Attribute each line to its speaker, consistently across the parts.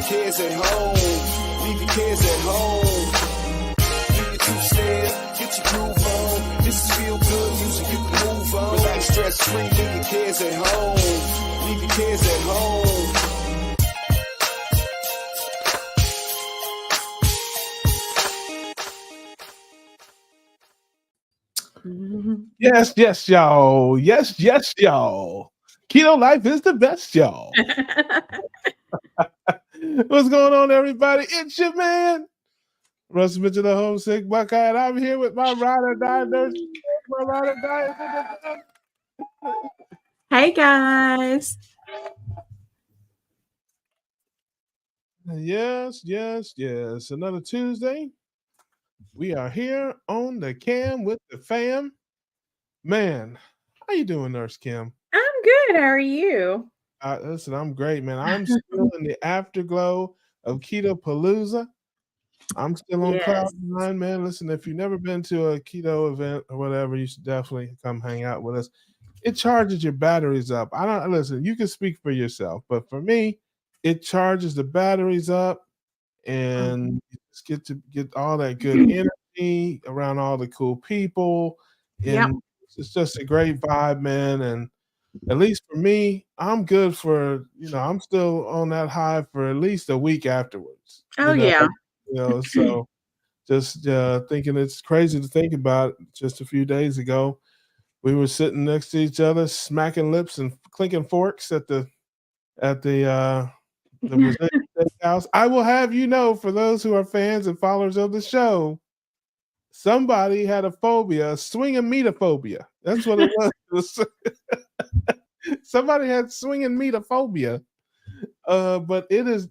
Speaker 1: your cares at home. Leave your cares at home. Do your two-step, get your groove on. This is feel good music, you can move on. Relax, stress-free, leave your cares at home. Leave your cares at home.
Speaker 2: Yes, yes, y'all. Yes, yes, y'all. Keto life is the best, y'all. What's going on, everybody? It's your man, Russ Mitchell, the homesick Buckeye, and I'm here with my ride or die nurse. My ride or die.
Speaker 3: Hey, guys.
Speaker 2: Yes, yes, yes. Another Tuesday. We are here on the cam with the fam. Man, how you doing, Nurse Kim?
Speaker 3: I'm good. How are you?
Speaker 2: Listen, I'm great, man. I'm still in the afterglow of Keto Palooza. I'm still on cloud nine, man. Listen, if you've never been to a keto event or whatever, you should definitely come hang out with us. It charges your batteries up. Listen, you can speak for yourself, but for me, it charges the batteries up, and you just get to get all that good energy around all the cool people. And it's just a great vibe, man. And at least for me, I'm good for, I'm still on that high for at least a week afterwards.
Speaker 3: Oh,
Speaker 2: So just thinking it's crazy to think about. Just a few days ago, we were sitting next to each other, smacking lips and clinking forks at the Brazilian steakhouse. I will have you know, for those who are fans and followers of the show, somebody had a phobia, a swinging meatophobia. That's what it was. Somebody had swinging meatophobia. But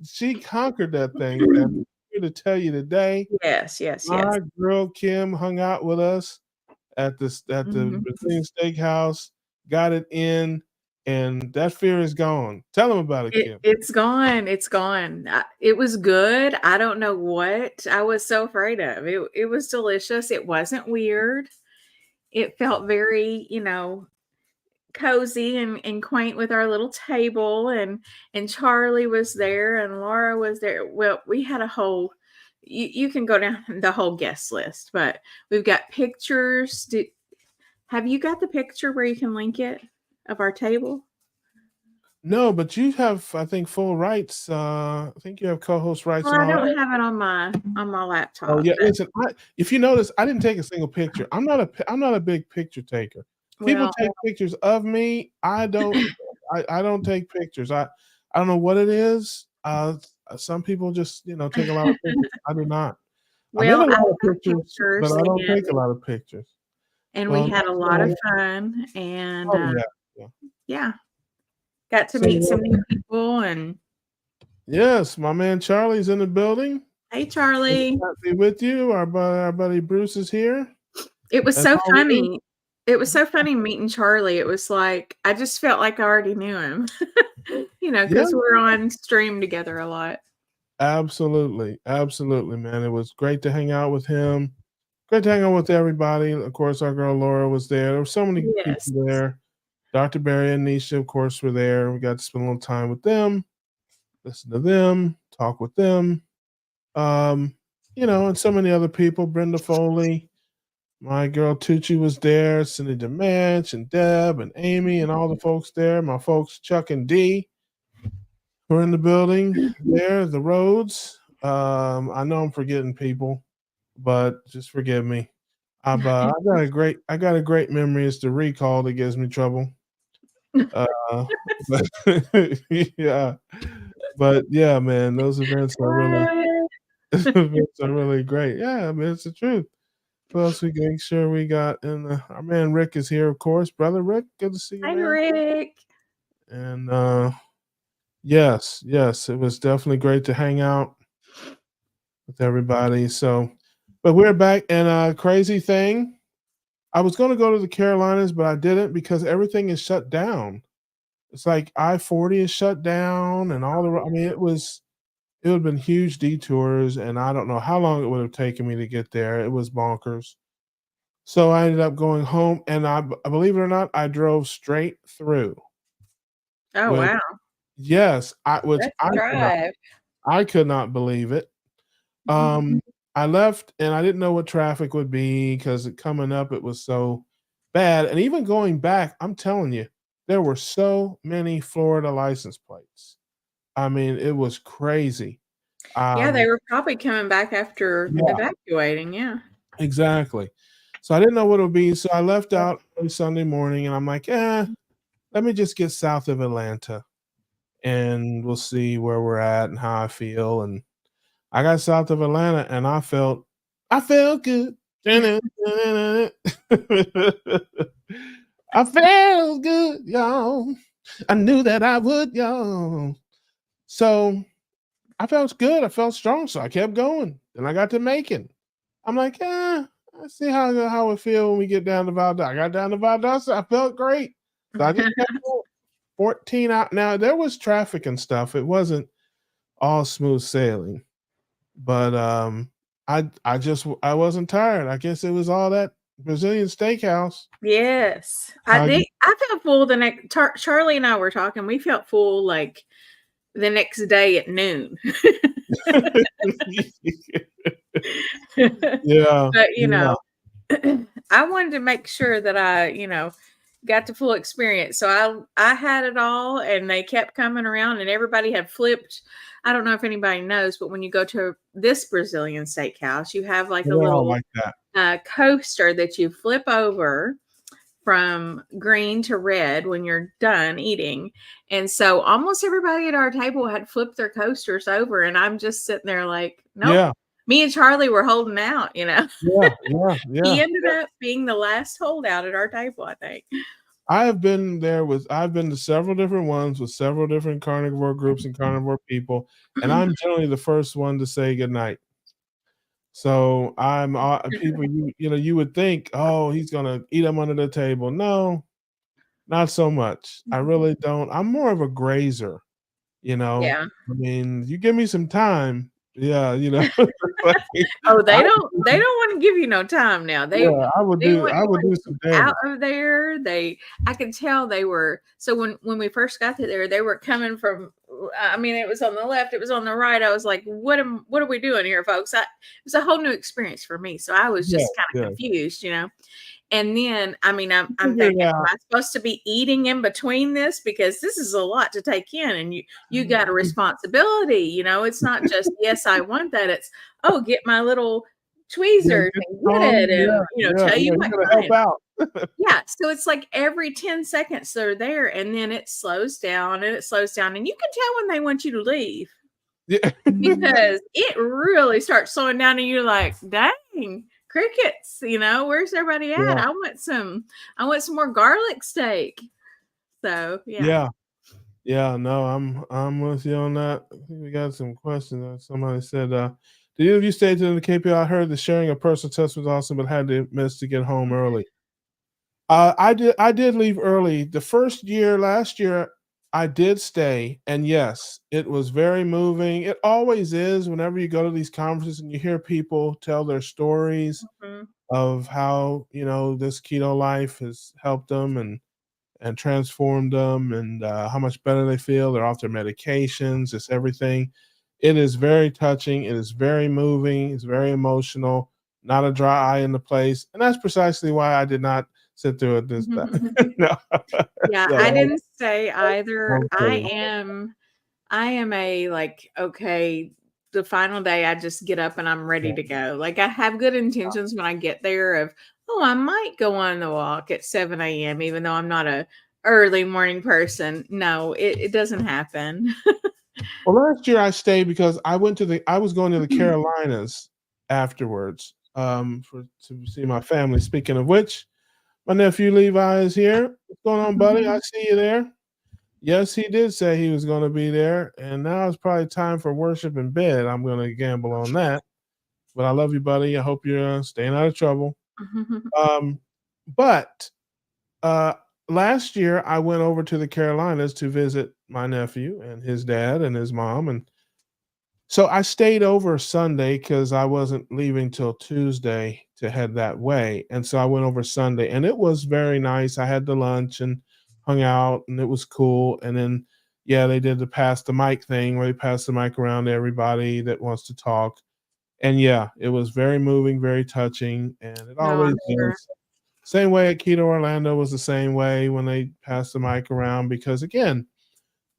Speaker 2: she conquered that thing. And I'm here to tell you today.
Speaker 3: Yes.
Speaker 2: My girl Kim hung out with us at the Brazilian steakhouse, got it in, and that fear is gone. Tell them about it, Kim.
Speaker 3: It's gone. It was good. I don't know what I was so afraid of. It was delicious. It wasn't weird. It felt very, cozy and quaint with our little table, and Charlie was there and Laura was there. Well, we had a whole, you can go down the whole guest list, but we've got pictures. Have you got the picture where you can link it of our table?
Speaker 2: No, but you have, I think, full rights. I think you have co-host rights.
Speaker 3: Well, I don't have it on my laptop.
Speaker 2: Oh yeah, listen. If you notice, I didn't take a single picture. I'm not a big picture taker. People take pictures of me. I don't. I don't take pictures. I don't know what it is. Some people just take a lot of pictures. I do not.
Speaker 3: Well,
Speaker 2: I made a lot of pictures, but I don't take a lot of pictures.
Speaker 3: And we had a lot of fun, and got to meet some new people. And
Speaker 2: yes, my man Charlie's in the building.
Speaker 3: Hey, Charlie.
Speaker 2: Happy with you. Our buddy Bruce is here.
Speaker 3: It was so funny. It was so funny meeting Charlie. It was like, I just felt like I already knew him, because we're on stream together a lot.
Speaker 2: Absolutely, man. It was great to hang out with him. Great to hang out with everybody. Of course, our girl Laura was there. There were so many people there. Dr. Barry and Nisha, of course, were there. We got to spend a little time with them, listen to them, talk with them. And so many other people. Brenda Foley. My girl Tucci was there, Cindy DeManch and Deb and Amy and all the folks there. My folks Chuck and Dee were in the building there. The Rhodes. I know I'm forgetting people, but just forgive me. I got a great memory. It's the recall that gives me trouble. But yeah, man, those events are really great. Yeah, I mean, it's the truth. Who else we make sure we got in our man Rick is here, of course. Brother Rick, good to see you.
Speaker 3: Hi, Rick.
Speaker 2: And yes, it was definitely great to hang out with everybody. So, but we're back, and crazy thing, I was going to go to the Carolinas, but I didn't because everything is shut down. It's like I-40 is shut down, and it would have been huge detours, and I don't know how long it would have taken me to get there. It was bonkers. So I ended up going home, and I believe it or not, I drove straight through.
Speaker 3: Oh, wow.
Speaker 2: Yes,
Speaker 3: drive.
Speaker 2: I could not believe it. I left and I didn't know what traffic would be because coming up it was so bad. And even going back, I'm telling you, there were so many Florida license plates. I mean, it was crazy.
Speaker 3: Yeah, they
Speaker 2: Um,
Speaker 3: were probably coming back after
Speaker 2: yeah,
Speaker 3: evacuating, yeah.
Speaker 2: exactly. So I didn't know what it would be. So I left out on Sunday morning and I'm like, let me just get south of Atlanta and we'll see where we're at and how I feel. And I got south of Atlanta and I felt good. I felt good, y'all. I knew that I would, y'all. So I felt good. I felt strong. So I kept going. And I got to Macon. I'm like, let's see how it feel when we get down to Valdosta. I got down to Valdosta. I felt great. So I just kept going. 14 out. Now there was traffic and stuff. It wasn't all smooth sailing. But I wasn't tired. I guess it was all that Brazilian steakhouse.
Speaker 3: Yes.
Speaker 2: I
Speaker 3: I felt full the next Charlie and I were talking. We felt full like the next day at noon.
Speaker 2: yeah,
Speaker 3: But,
Speaker 2: yeah,
Speaker 3: I wanted to make sure that I, got the full experience. So I had it all and they kept coming around and everybody had flipped. I don't know if anybody knows, but when you go to this Brazilian steakhouse, you have like a
Speaker 2: they're all
Speaker 3: little
Speaker 2: like that.
Speaker 3: coaster that you flip over from green to red when you're done eating. And so almost everybody at our table had flipped their coasters over. And I'm just sitting there like, nope.
Speaker 2: Yeah,
Speaker 3: Me and Charlie were holding out,
Speaker 2: yeah, yeah,
Speaker 3: He
Speaker 2: yeah.
Speaker 3: ended up being the last holdout at our table, I think.
Speaker 2: I've been to several different ones with several different carnivore groups and carnivore people, and I'm generally the first one to say goodnight. So I'm people you would think, oh, he's gonna eat them under the table. No, not so much. I really don't. I'm more of a grazer.
Speaker 3: Yeah.
Speaker 2: I mean, you give me some time, yeah, like,
Speaker 3: Oh,
Speaker 2: I
Speaker 3: they don't want to give you no time now.
Speaker 2: yeah,
Speaker 3: They want
Speaker 2: I would
Speaker 3: you
Speaker 2: do some
Speaker 3: out
Speaker 2: damage.
Speaker 3: of there. I could tell they were. So when we first got there, they were coming from. I mean, it was on the left, it was on the right. I was like, what are we doing here, folks? It was a whole new experience for me. So I was
Speaker 2: Yeah,
Speaker 3: just kind of
Speaker 2: yeah.
Speaker 3: confused. And then, I mean, I'm
Speaker 2: Figure it
Speaker 3: thinking, am
Speaker 2: out.
Speaker 3: I supposed to be eating in between this? Because this is a lot to take in, and you got a responsibility. It's not just yes, I want that. It's get my little
Speaker 2: Yeah,
Speaker 3: tweezers
Speaker 2: get
Speaker 3: and get it,
Speaker 2: home. Yeah,
Speaker 3: and
Speaker 2: yeah,
Speaker 3: tell
Speaker 2: yeah,
Speaker 3: you
Speaker 2: you
Speaker 3: what
Speaker 2: gotta help
Speaker 3: kind.
Speaker 2: out.
Speaker 3: Yeah, so it's like every 10 seconds they're there, and then it slows down and it slows down, and you can tell when they want you to leave
Speaker 2: Yeah.
Speaker 3: because it really starts slowing down, and you're like, dang. Crickets, where's everybody at?
Speaker 2: Yeah,
Speaker 3: I want some more garlic steak. So yeah.
Speaker 2: yeah, yeah, no, I'm with you on that. I think we got some questions. Somebody said, "Did either of you stay to the KPI? I heard the sharing a personal test was awesome, but had to miss to get home early." I did leave early. The first year, last year, I did stay, and yes, it was very moving. It always is whenever you go to these conferences and you hear people tell their stories
Speaker 3: Mhm.
Speaker 2: of how, this keto life has helped them and transformed them and how much better they feel. They're off their medications, it's everything. It is very touching. It is very moving. It's very emotional. Not a dry eye in the place. And that's precisely why I did not sit through it this time. No.
Speaker 3: Yeah, I
Speaker 2: So,
Speaker 3: didn't stay either.
Speaker 2: okay.
Speaker 3: I am a like, okay, the final day I just get up and I'm ready to go. Like I have good intentions when I get there of, oh, I might go on the walk at 7 a.m., even though I'm not a early morning person. No, it doesn't happen.
Speaker 2: Well, last year I stayed because I was going to the Carolinas afterwards to see my family. Speaking of which, my nephew Levi is here. What's going on, buddy? I see you there. Yes, he did say he was going to be there, and now it's probably time for worship in bed. I'm going to gamble on that. But I love you, buddy. I hope you're staying out of trouble. Um, but uh, last year I went over to the Carolinas to visit my nephew and his dad and his mom, and so I stayed over Sunday because I wasn't leaving till Tuesday to head that way, and so I went over Sunday, and it was very nice. I had the lunch and hung out, and it was cool. And then yeah, they did the pass the mic thing where they pass the mic around to everybody that wants to talk. And yeah, it was very moving, very touching, and it
Speaker 3: No, I'm
Speaker 2: always
Speaker 3: sure.
Speaker 2: is. Same way at Keto Orlando was the same way when they passed the mic around, because again,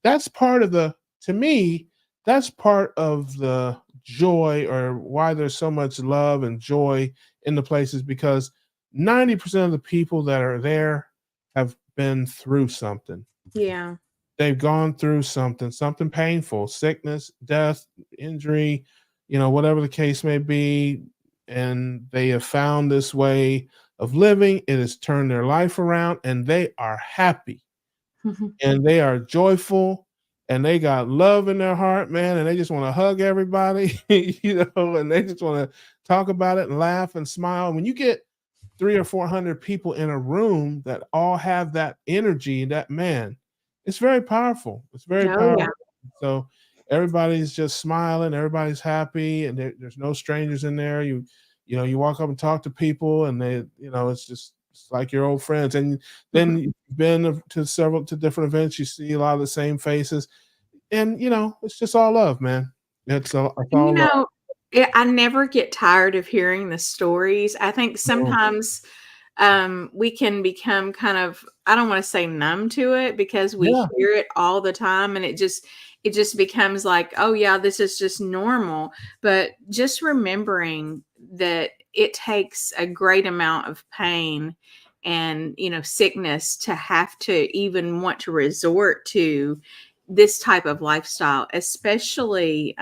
Speaker 2: that's part of the, to me, that's part of the joy, or why there's so much love and joy in the places, because 90% of the people that are there have been through something.
Speaker 3: Yeah.
Speaker 2: They've gone through something painful, sickness, death, injury, whatever the case may be. And they have found this way of living. It has turned their life around, and they are happy and they are joyful, and they got love in their heart, man. And they just want to hug everybody, and they just want to talk about it and laugh and smile. When you get 300 or 400 people in a room that all have that energy, that, man, it's very powerful. It's very
Speaker 3: Oh,
Speaker 2: powerful.
Speaker 3: yeah.
Speaker 2: So everybody's just smiling, everybody's happy, and there's no strangers in there. You walk up and talk to people, and they, it's like your old friends. And then you've been to different events, you see a lot of the same faces, and it's just all love, man. It's all love.
Speaker 3: I never get tired of hearing the stories. I think sometimes we can become kind of, I don't want to say numb to it, because we
Speaker 2: Yeah.
Speaker 3: hear it all the time, and it just becomes like, oh yeah, this is just normal. But just remembering that it takes a great amount of pain and sickness to have to even want to resort to this type of lifestyle, especially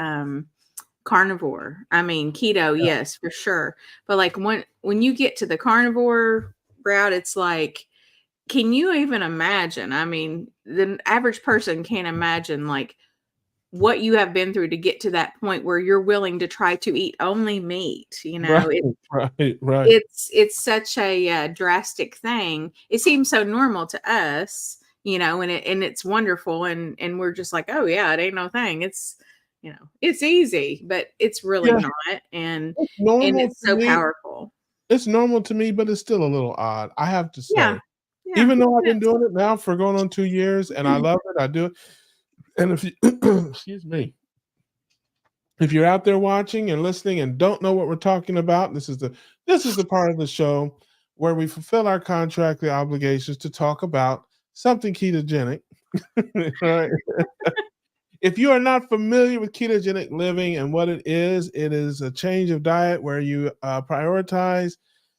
Speaker 3: carnivore. I mean, keto, yes, for sure. But like when you get to the carnivore route, it's like, can you even imagine? I mean, the average person can't imagine like what you have been through to get to that point where you're willing to try to eat only meat.
Speaker 2: Right, right.
Speaker 3: It's such a drastic thing. It seems so normal to us, and it's wonderful, and we're just like, oh yeah, it ain't no thing. It's it's easy, but it's really
Speaker 2: Yeah,
Speaker 3: not, and
Speaker 2: it's normal
Speaker 3: it's
Speaker 2: to
Speaker 3: so
Speaker 2: me.
Speaker 3: powerful.
Speaker 2: It's normal to me, but it's still a little odd, I have to
Speaker 3: Yeah,
Speaker 2: say.
Speaker 3: yeah,
Speaker 2: Even though I've
Speaker 3: it
Speaker 2: been doing it now for going on 2 years, and I
Speaker 3: is.
Speaker 2: love it, I do it. And if you excuse me. If you're out there watching and listening and don't know what we're talking about, this is the part of the show where we fulfill our contractual obligations to talk about something ketogenic. Right? If you are not familiar with ketogenic living and what it is a change of diet where you prioritize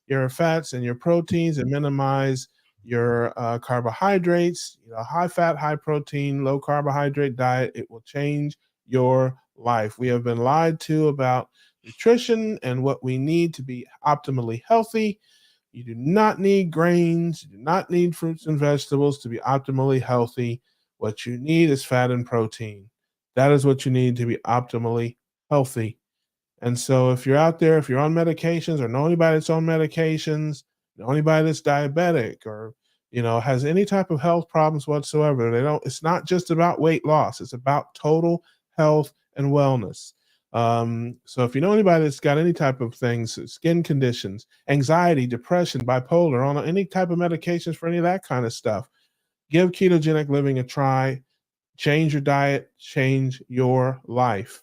Speaker 2: your fats and your proteins and minimize your carbohydrates. High fat, high protein, low carbohydrate diet. It will change your life. We have been lied to about nutrition and what we need to be optimally healthy. You do not need grains. You do not need fruits and vegetables to be optimally healthy. What you need is fat and protein. That is what you need to be optimally healthy. And so if you're out there, if you're on medications or know anybody that's on medications, know anybody that's diabetic or, has any type of health problems whatsoever, it's not just about weight loss. It's about total health and wellness. So if you know anybody that's got any type of things, skin conditions, anxiety, depression, bipolar, on any type of medications for any of that kind of stuff, give ketogenic living a try. Change your diet, change your life.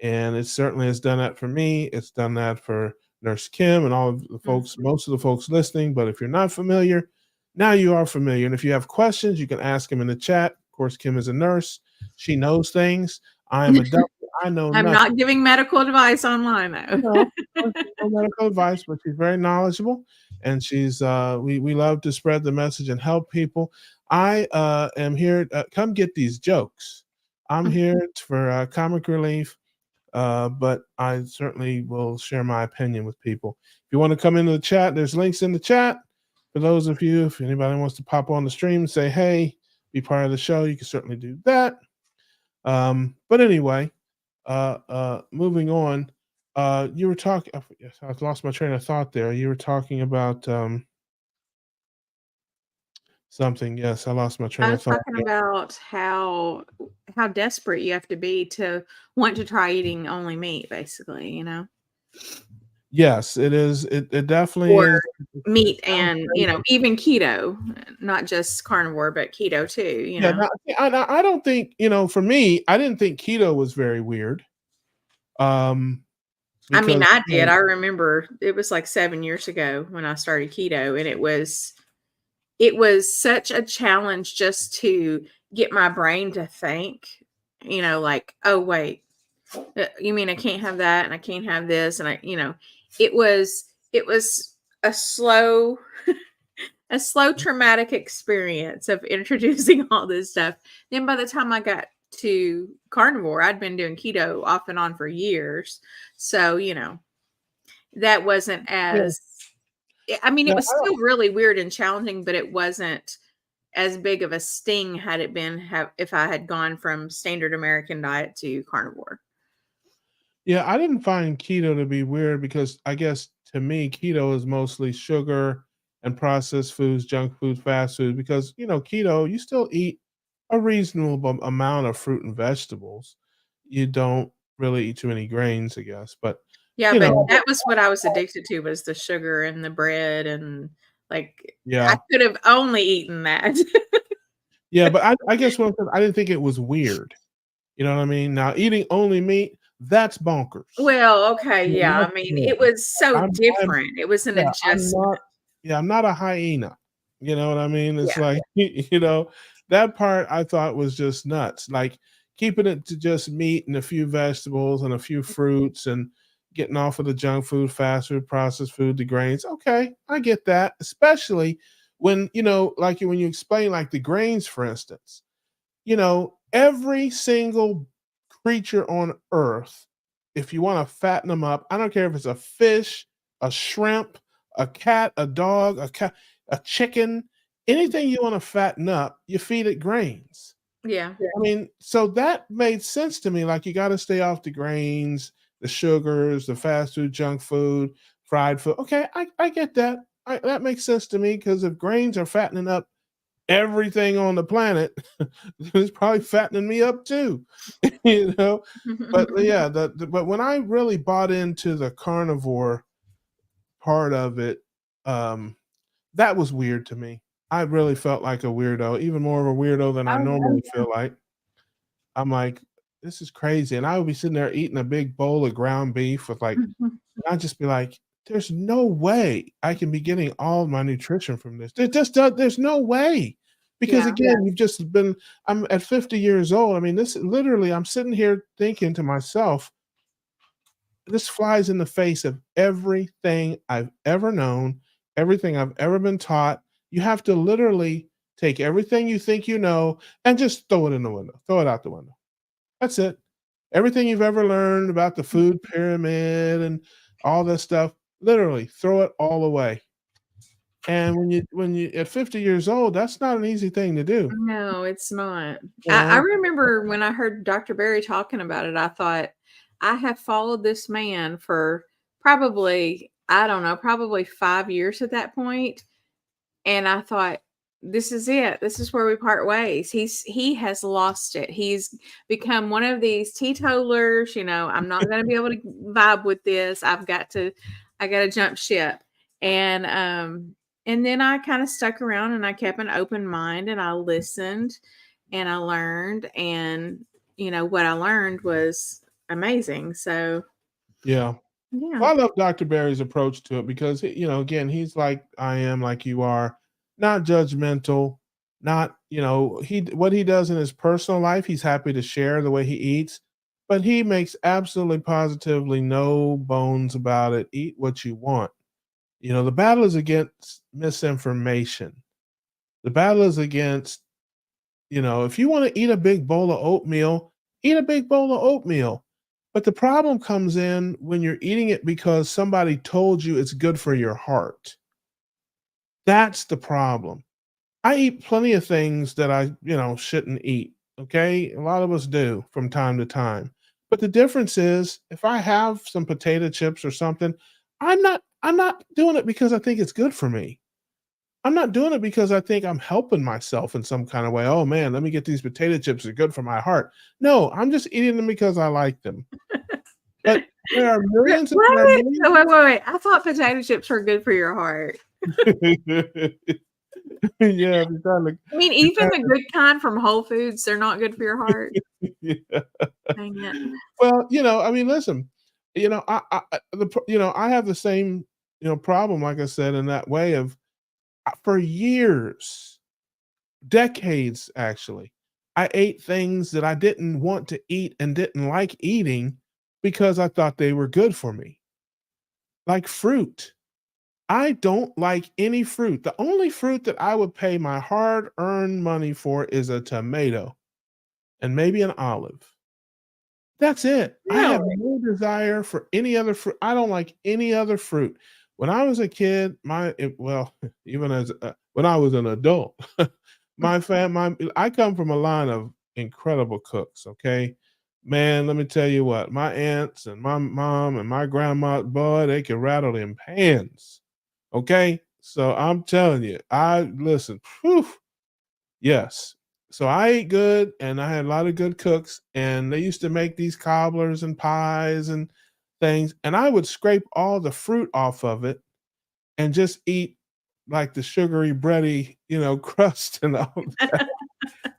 Speaker 2: And it certainly has done that for me. It's done that for Nurse Kim and all of the folks, most of the folks listening. But if you're not familiar, now you are familiar. And if you have questions, you can ask them in the chat. Of course, Kim is a nurse. She knows things. I am a doctor. I know
Speaker 3: I'm
Speaker 2: nothing.
Speaker 3: not giving medical advice online though.
Speaker 2: No, no medical advice, but she's very knowledgeable, and she's we love to spread the message and help people. I am here. Come get these jokes. I'm here for comic relief, but I certainly will share my opinion with people. If you want to come into the chat, there's links in the chat. For those of you, if anybody wants to pop on the stream and say, hey, be part of the show, you can certainly do that. But anyway, moving on. You were talking. I lost my train of thought there. You were talking about something. Yes, I lost my
Speaker 3: I
Speaker 2: train of
Speaker 3: was
Speaker 2: thought.
Speaker 3: talking about how desperate you have to be to want to try eating only meat, basically,
Speaker 2: Yes, it is. It definitely
Speaker 3: or
Speaker 2: is. It
Speaker 3: meat
Speaker 2: sounds
Speaker 3: and,
Speaker 2: crazy.
Speaker 3: even keto, not just carnivore, but keto too, you
Speaker 2: Yeah,
Speaker 3: know?
Speaker 2: no, I don't think, for me, I didn't think keto was very weird. Um,
Speaker 3: I mean,
Speaker 2: because,
Speaker 3: I did. I remember it was like 7 years ago when I started keto, and it was such a challenge just to get my brain to think, like, "Oh, wait, you mean I can't have that, and I can't have this," and it was a slow a slow traumatic experience of introducing all this stuff. Then by the time I got to carnivore, I'd been doing keto off and on for years. So, that wasn't
Speaker 2: yeah,
Speaker 3: as I mean, it
Speaker 2: yeah,
Speaker 3: was still really weird and challenging, but it wasn't as big of a sting had it been if I had gone from standard American diet to carnivore.
Speaker 2: yeah, I didn't find keto to be weird because I guess to me, keto is mostly sugar and processed foods, junk food, fast food. Because keto, you still eat a reasonable amount of fruit and vegetables. You don't really eat too many grains, I guess. But
Speaker 3: Yeah,
Speaker 2: you
Speaker 3: but
Speaker 2: know,
Speaker 3: that was what I was addicted to was the sugar and the bread and like I
Speaker 2: yeah,
Speaker 3: could have only eaten that.
Speaker 2: yeah. But I guess what I'm saying, I didn't think it was weird. You know what I mean? Now eating only meat, that's bonkers.
Speaker 3: Well, okay,
Speaker 2: Yeah,
Speaker 3: yeah.
Speaker 2: that's
Speaker 3: I mean, it
Speaker 2: crazy.
Speaker 3: was so
Speaker 2: I'm
Speaker 3: different. It was an
Speaker 2: yeah, I'm
Speaker 3: adjustment.
Speaker 2: not yeah, I'm not a hyena. You know what I mean? It's
Speaker 3: Yeah.
Speaker 2: like, that part I thought was just nuts. Like keeping it to just meat and a few vegetables and a few fruits and getting off of the junk food, fast food, processed food, the grains. Okay, I get that. Especially when, like when you explain like the grains, for instance, every single creature on earth, if you want to fatten them up, I don't care if it's a fish, a shrimp, a cat, a dog, a chicken, anything you want to fatten up, you feed it grains.
Speaker 3: Yeah.
Speaker 2: I mean, so that made sense to me. Like you got to stay off the grains, the sugars, the fast food, junk food, fried food. Okay, I get that. That makes sense to me because if grains are fattening up everything on the planet, it's probably fattening me up too, you know. But yeah, but when I really bought into the carnivore part of it, um, that was weird to me. I really felt like a weirdo, even more of a weirdo than I
Speaker 3: Oh,
Speaker 2: normally feel like. I'm like, this is crazy, and I would be sitting there eating a big bowl of ground beef with like,
Speaker 3: yeah.
Speaker 2: and I'd just be like, there's no way I can be getting all my nutrition from this. There's no way. Because
Speaker 3: Yeah.
Speaker 2: again, I'm at 50 years old. I mean, this literally, I'm sitting here thinking to myself, this flies in the face of everything I've ever known, everything I've ever been taught. You have to literally take everything you think you know and just throw it in the window, throw it out the window. That's it. Everything you've ever learned about the food pyramid and all this stuff, literally throw it all away. And when you at 50 years old, that's not an easy thing to do.
Speaker 3: No, it's not.
Speaker 2: You
Speaker 3: I
Speaker 2: know?
Speaker 3: remember when I heard Dr. Berry talking about it, I thought, I have followed this man for probably, I don't know, probably 5 years at that point, and I thought, "This is it. This is where we part ways." He has lost it. He's become one of these teetotalers, "I'm not gonna be able to vibe with this. I gotta jump ship." And, and then I kinda stuck around and I kept an open mind and I listened and I learned, and, what I learned was amazing. So,
Speaker 2: Yeah.
Speaker 3: yeah.
Speaker 2: Well, I love Dr. Barry's approach to it because again, he's like I am, like you are, not judgmental, not, he what he does in his personal life, he's happy to share the way he eats, but he makes absolutely positively no bones about it. Eat what you want. The battle is against misinformation. The battle is against, if you want to eat a big bowl of oatmeal, eat a big bowl of oatmeal. But the problem comes in when you're eating it because somebody told you it's good for your heart. That's the problem. I eat plenty of things that I, shouldn't eat. Okay. A lot of us do from time to time. But the difference is if I have some potato chips or something, I'm not doing it because I think it's good for me. I'm not doing it because I think I'm helping myself in some kind of way. Oh man, let me get these potato chips. They're good for my heart. No, I'm just eating them because I like them. But There are millions
Speaker 3: What?
Speaker 2: there are millions
Speaker 3: Wait. I thought potato chips were good for your heart.
Speaker 2: Yeah, if you're trying to
Speaker 3: I mean,
Speaker 2: you're
Speaker 3: even
Speaker 2: trying
Speaker 3: the good kind from Whole Foods, they're not good for your heart.
Speaker 2: to yeah.
Speaker 3: Dang it.
Speaker 2: Well, I mean, listen, I have the same, problem, like I said, in that way of for years, decades actually, I ate things that I didn't want to eat and didn't like eating because I thought they were good for me. Like fruit. I don't like any fruit. The only fruit that I would pay my hard-earned money for is a tomato and maybe an olive. That's it. I have
Speaker 3: Really?
Speaker 2: no desire for any other fruit. I don't like any other fruit. When I was a kid, even as when I was an adult, I come from a line of incredible cooks. Okay, man, let me tell you what, my aunts and my mom and my grandma, boy, they could rattle them pans. Okay, so I'm telling you, I listen. Whew, yes. So I ate good and I had a lot of good cooks and they used to make these cobblers and pies and things and I would scrape all the fruit off of it and just eat like the sugary bready, crust and all that.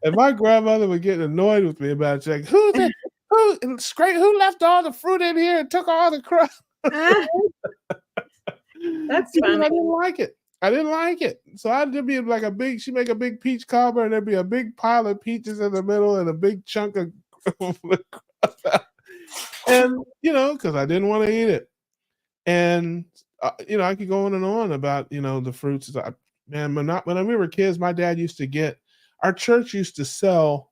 Speaker 2: And my grandmother would get annoyed with me about it. She's like, who left all the fruit in here and took all the crust?
Speaker 3: Ah, that's
Speaker 2: Because I
Speaker 3: funny.
Speaker 2: didn't like it. I didn't like it. So there'd be like she make a big peach cobbler and there'd be a big pile of peaches in the middle and a big chunk of and because I didn't want to eat it. And I could go on and on about the fruits. Man, when we were kids, my dad used to our church used to sell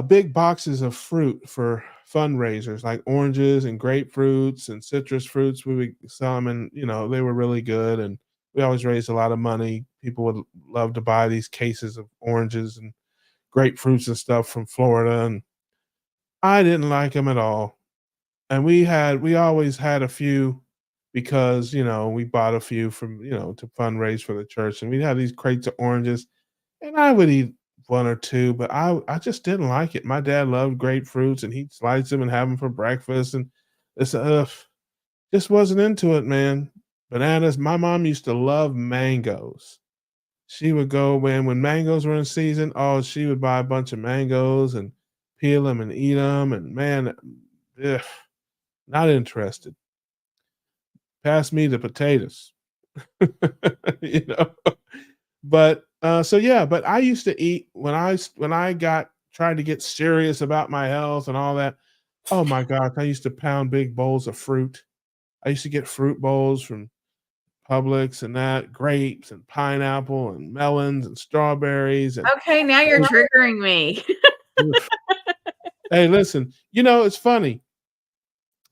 Speaker 2: big boxes of fruit for fundraisers, like oranges and grapefruits and citrus fruits. We would sell them, and they were really good. And we always raised a lot of money. People would love to buy these cases of oranges and grapefruits and stuff from Florida, and I didn't like them at all. And we always had a few because we bought a few from to fundraise for the church, and we had these crates of oranges, and I would eat 1 or 2, but I just didn't like it. My dad loved grapefruits, and he'd slice them and have them for breakfast, and it's, just wasn't into it, man. Bananas, my mom used to love mangoes. She would go when mangoes were in season, oh, she would buy a bunch of mangoes and peel them and eat them, and man, ugh, not interested. Pass me the potatoes. You know? But, so yeah, but I used to eat when I got tried to get serious about my health and all that, oh my gosh, I used to pound big bowls of fruit. I used to get fruit bowls from Publix and that, grapes and pineapple and melons and strawberries and
Speaker 3: Okay, now you're triggering me.
Speaker 2: hey, listen, it's funny.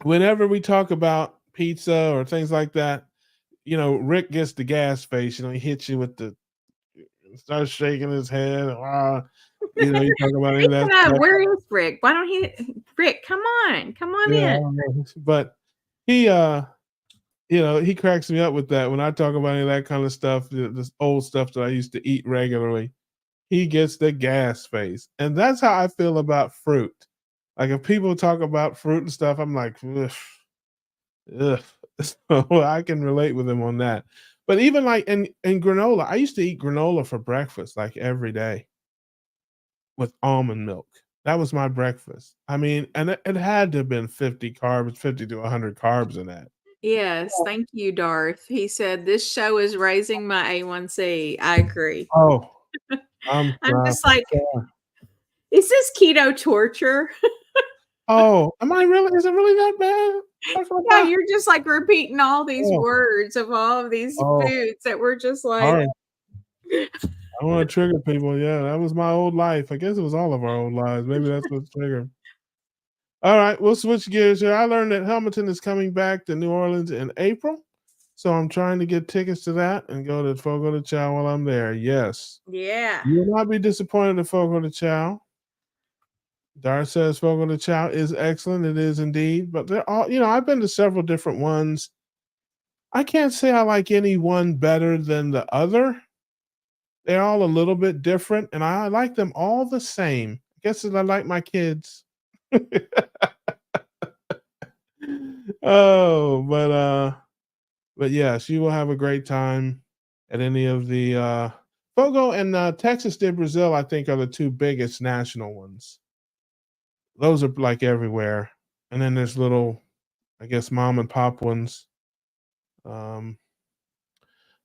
Speaker 2: Whenever we talk about pizza or things like that, Rick gets the gas face, he hits you with starts shaking his head. You talk about any of that stuff.
Speaker 3: Where is Rick? Why don't Rick, come on
Speaker 2: Yeah, I
Speaker 3: in.
Speaker 2: don't know. But he he cracks me up with that when I talk about any of that kind of stuff, this old stuff that I used to eat regularly. He gets the gas face. And that's how I feel about fruit. Like if people talk about fruit and stuff, I'm like, ugh, ugh. So I can relate with him on that. But even like in granola, I used to eat granola for breakfast like every day with almond milk. That was my breakfast. I mean, and it had to have been 50 carbs, 50 to 100 carbs in that.
Speaker 3: Yes, thank you, Darth. He said this show is raising my A1C. I agree.
Speaker 2: Oh, I'm
Speaker 3: I'm
Speaker 2: sorry.
Speaker 3: just like, is this keto torture?
Speaker 2: Oh, am I really? Is it really that bad?
Speaker 3: Yeah, you're just like repeating all these
Speaker 2: Oh,
Speaker 3: words of all of these
Speaker 2: oh,
Speaker 3: foods that we're just like,
Speaker 2: sorry. I don't want to trigger people. Yeah, that was my old life. I guess it was all of our old lives. Maybe that's what's triggered. All right, we'll switch gears here. I learned that Hamilton is coming back to New Orleans in April. So I'm trying to get tickets to that and go to Fogo de Chao while I'm there. Yes.
Speaker 3: yeah.
Speaker 2: You will not be disappointed in Fogo de Chao. Dar says Fogo de Chao is excellent. It is indeed. But they're all, I've been to several different ones. I can't say I like any one better than the other. They're all a little bit different, and I like them all the same. I guess I like my kids. Oh, but yeah, she will have a great time at any of the Fogo and Texas de Brazil, I think, are the two biggest national ones. Those are like everywhere. And then there's little, I guess, mom and pop ones. Um,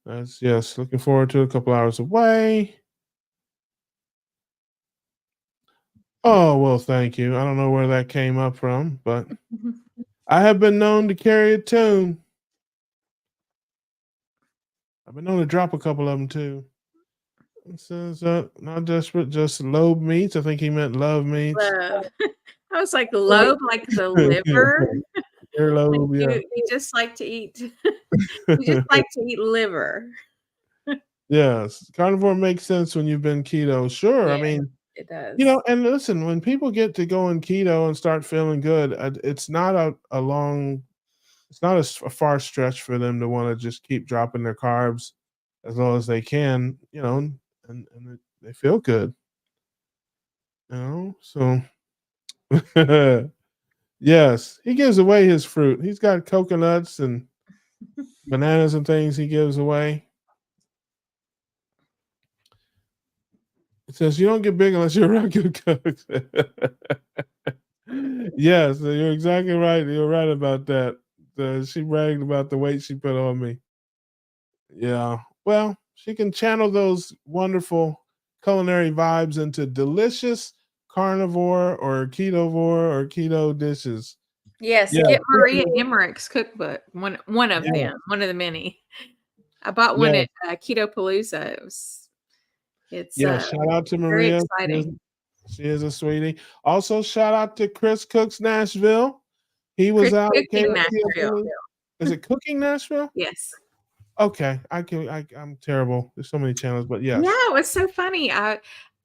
Speaker 2: that's yes, looking forward to a couple hours away. Oh, well, thank you. I don't know where that came up from, but I have been known to carry a tune. I've been known to drop a couple of them too. It says, not desperate, just lobe meats. I think he meant love meats.
Speaker 3: Love. I was like, lobe, like the liver. Like
Speaker 2: Earlobe, yeah.
Speaker 3: you just like to eat. You just like to eat liver.
Speaker 2: Yes, carnivore makes sense when you've been keto. Sure, I
Speaker 3: Yeah,
Speaker 2: mean,
Speaker 3: it does.
Speaker 2: and listen, when people get to going keto and start feeling good, it's not a long, it's not a far stretch for them to want to just keep dropping their carbs as low as they can, and they feel good, So, yes, he gives away his fruit. He's got coconuts and bananas and things he gives away. It says you don't get big unless you're around good cooks. Yes, you're exactly right. You're right about that. She bragged about the weight she put on me. Yeah. Well, she can channel those wonderful culinary vibes into delicious carnivore or ketovore or keto dishes.
Speaker 3: Yes,
Speaker 2: Yeah.
Speaker 3: get Maria Emmerich's cookbook. One of
Speaker 2: Yeah.
Speaker 3: them, one of the many. I bought one
Speaker 2: Yeah.
Speaker 3: at Keto Palooza. It's
Speaker 2: Yeah. Shout out to
Speaker 3: very
Speaker 2: Maria.
Speaker 3: exciting.
Speaker 2: She is a sweetie. Also, shout out to Chris Cooks Nashville. He was
Speaker 3: Chris
Speaker 2: out.
Speaker 3: Cooking Nashville.
Speaker 2: Is it Cooking Nashville?
Speaker 3: Yes.
Speaker 2: Okay, I'm terrible. There's so many channels, but yes.
Speaker 3: Yeah, it was so funny.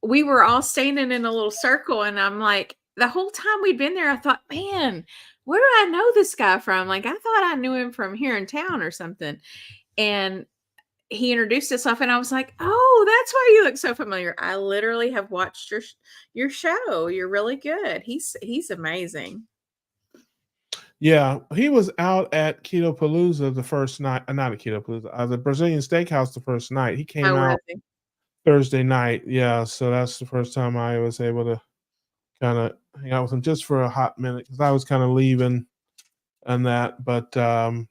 Speaker 3: We were all standing in a little circle, and I'm like, the whole time we'd been there, I thought, man, where do I know this guy from? Like, I thought I knew him from here in town or something. And he introduced himself, and I was like, oh, that's why you look so familiar. I literally have watched your show. You're really good. He's amazing.
Speaker 2: Yeah, he was out at Keto Palooza the first night. Not at Keto Palooza, the Brazilian Steakhouse the first night. He came out Thursday night. Yeah, so that's the first time I was able to kind of hang out with him just for a hot minute because I was kind of leaving and that. But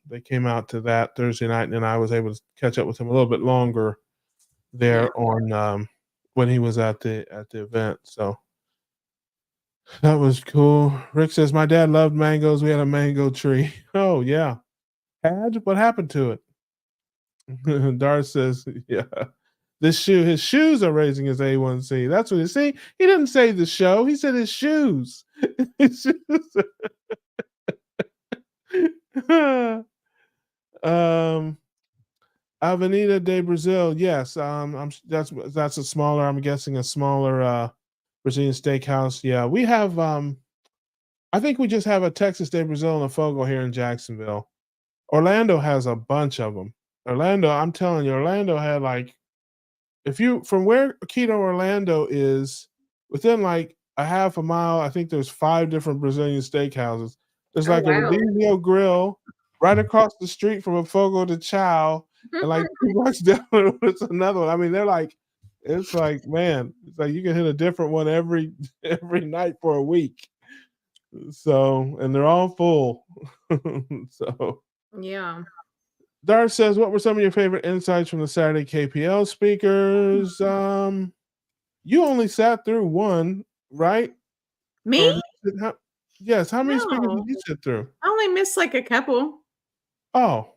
Speaker 2: they came out to that Thursday night, and then I was able to catch up with him a little bit longer there on when he was at the event. So that was cool. Rick says my dad loved mangoes. We had a mango tree. Oh yeah. What happened to it? Darth says, yeah. His shoes are raising his A1C. That's what he see. He didn't say the show. He said his shoes. His shoes. Avenida de Brazil. Yes. That's a smaller. I'm guessing a smaller Brazilian steakhouse. Yeah, we have. I think we just have a Texas de Brazil and a Fogo here in Jacksonville. Orlando has a bunch of them. Orlando, I'm telling you, Orlando had like, if you from where Keto Orlando is, within like a half a mile, I think there's 5 different Brazilian steakhouses. There's like a Rodizio Grill right across the street from a Fogo de Chao, and like 2 blocks down, it's another one. I mean, it's like, man, it's like you can hit a different one every night for a week. So, and they're all full. So,
Speaker 3: yeah.
Speaker 2: Darth says, "What were some of your favorite insights from the Saturday KPL speakers?" You only sat through one, right?
Speaker 3: Me?
Speaker 2: Yes. How many speakers did you sit through?
Speaker 3: I only missed like a couple.
Speaker 2: Oh,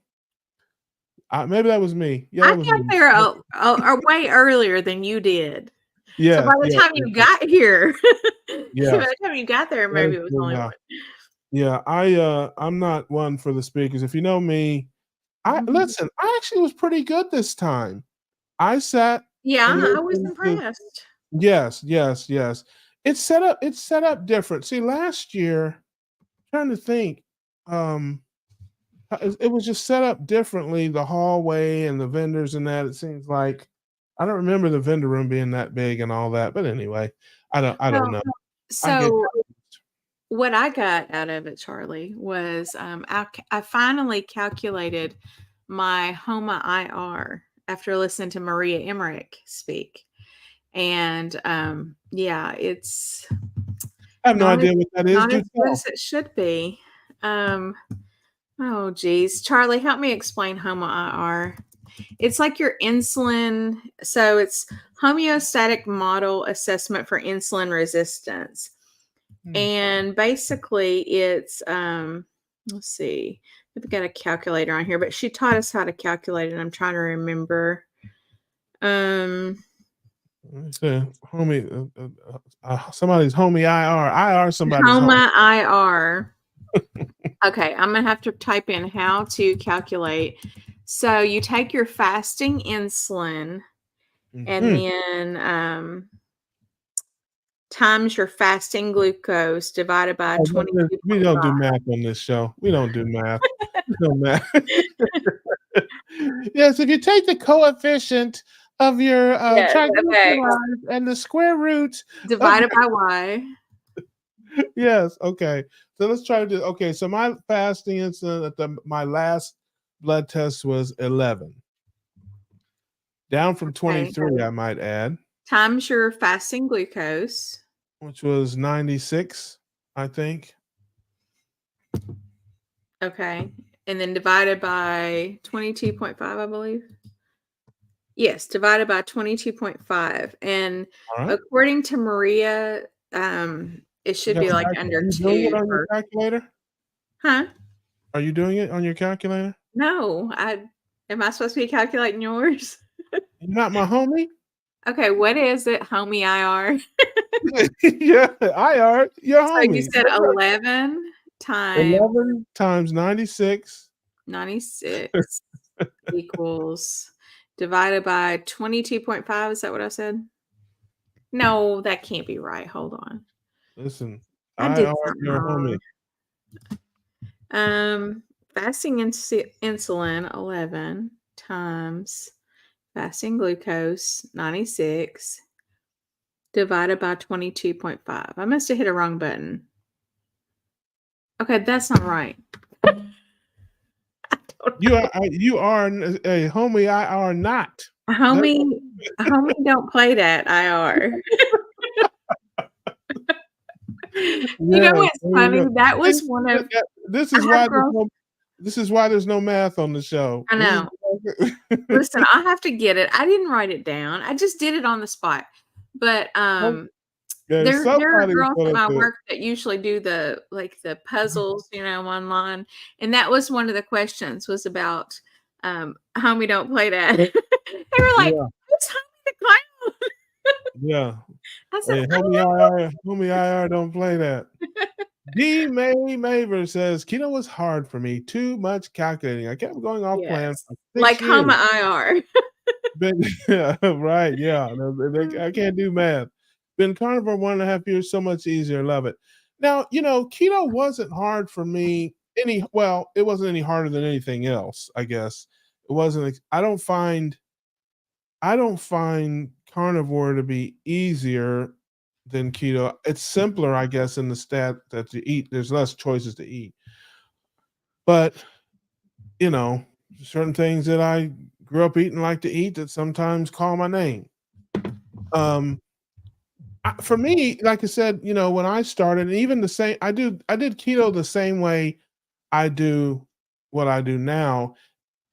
Speaker 2: maybe that was me. Yeah,
Speaker 3: I got there way earlier than you did.
Speaker 2: Yeah.
Speaker 3: So by the time you got here, by the time you got there, maybe it was only one.
Speaker 2: Yeah, I'm not one for the speakers. If you know me, I actually was pretty good this time. I sat.
Speaker 3: Yeah, I was impressed.
Speaker 2: Yes. It's set up different. See, last year, I'm trying to think, it was just set up differently, the hallway and the vendors and that. It seems like I don't remember the vendor room being that big and all that. But anyway, I don't know.
Speaker 3: So what I got out of it, Charlie, was I finally calculated my HOMA IR after listening to Maria Emmerich speak. And yeah, it's
Speaker 2: I have no
Speaker 3: not as,
Speaker 2: idea what that is.
Speaker 3: not
Speaker 2: Do
Speaker 3: as good
Speaker 2: tell.
Speaker 3: as it should be. Oh, geez. Charlie, help me explain HOMA IR. It's like your insulin. So it's homeostatic model assessment for insulin resistance. And basically it's let's see. I've got a calculator on here, but she taught us how to calculate it. I'm trying to remember.
Speaker 2: Somebody's homie IR somebody's
Speaker 3: HOMA IR. Okay, I'm gonna have to type in how to calculate. So you take your fasting insulin and then times your fasting glucose divided by 22.5.
Speaker 2: We don't do math on this show. We don't do math. No math. Yes, if you take the coefficient of your triglycerides and the square root
Speaker 3: divided by y.
Speaker 2: Yes, okay. So let's try to do. Okay, so my fasting insulin at my last blood test was 11, down from 23. I might add.
Speaker 3: Times your fasting glucose,
Speaker 2: which was 96, I think.
Speaker 3: Okay, and then divided by 22.5, I believe. Yes, divided by 22.5 , and according to Maria, it should be like under 2.
Speaker 2: Are you doing it on your calculator?
Speaker 3: Huh?
Speaker 2: Are you doing it on your calculator?
Speaker 3: No, am I supposed to be calculating yours?
Speaker 2: You're not my homie?
Speaker 3: Okay, what is it, homie IR?
Speaker 2: Yeah, IR, your homie.
Speaker 3: So you said 11
Speaker 2: times 96.
Speaker 3: 96 equals divided by 22.5. Is that what I said? No, that can't be right. Hold on.
Speaker 2: Listen,
Speaker 3: I did
Speaker 2: your homie.
Speaker 3: Fasting insulin 11 times fasting glucose 96 divided by 22.5. I must have hit a wrong button. Okay, that's not right.
Speaker 2: You are a homie. IR not.
Speaker 3: Homie don't play that IR. You know what's funny? That was one of
Speaker 2: this is why there's no math on the show.
Speaker 3: I know. Listen, I have to get it. I didn't write it down. I just did it on the spot. But there are girls at my work that usually do the puzzles, online. And that was one of the questions was about homie don't play that. They were like, who's homie the clown?
Speaker 2: Yeah.
Speaker 3: I said,
Speaker 2: homie IR don't play that. D. Maver says keto was hard for me. Too much calculating. I kept going off plan.
Speaker 3: Like HOMA IR.
Speaker 2: Right. Yeah. I can't do math. Been carnivore 1.5 years. So much easier. Love it. Now, keto wasn't hard for me. It wasn't any harder than anything else, I guess. It wasn't. I don't find carnivore to be easier than keto. It's simpler, I guess, in the stat that you eat. There's less choices to eat. But, certain things that I grew up eating like to eat that sometimes call my name. For me, like I said, when I started, and even the same, I did keto the same way I do what I do now.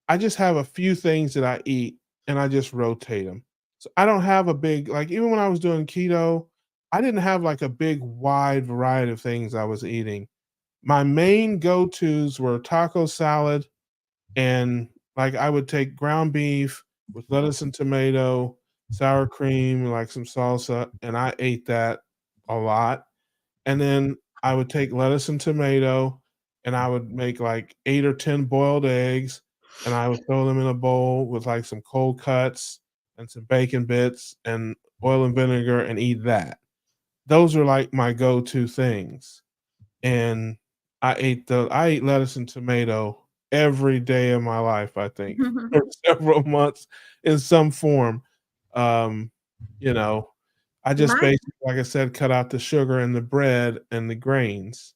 Speaker 2: I just have a few things that I eat and I just rotate them. So I don't have a big, even when I was doing keto, I didn't have a big wide variety of things I was eating. My main go-tos were taco salad, and I would take ground beef with lettuce and tomato, sour cream, some salsa, and I ate that a lot. And then I would take lettuce and tomato, and I would make 8 or 10 boiled eggs, and I would throw them in a bowl with some cold cuts and some bacon bits and oil and vinegar and eat that. Those are my go-to things. And I ate lettuce and tomato every day of my life, I think, for several months in some form. I I just
Speaker 3: My
Speaker 2: basically, like I said, cut out the sugar and the bread and the grains,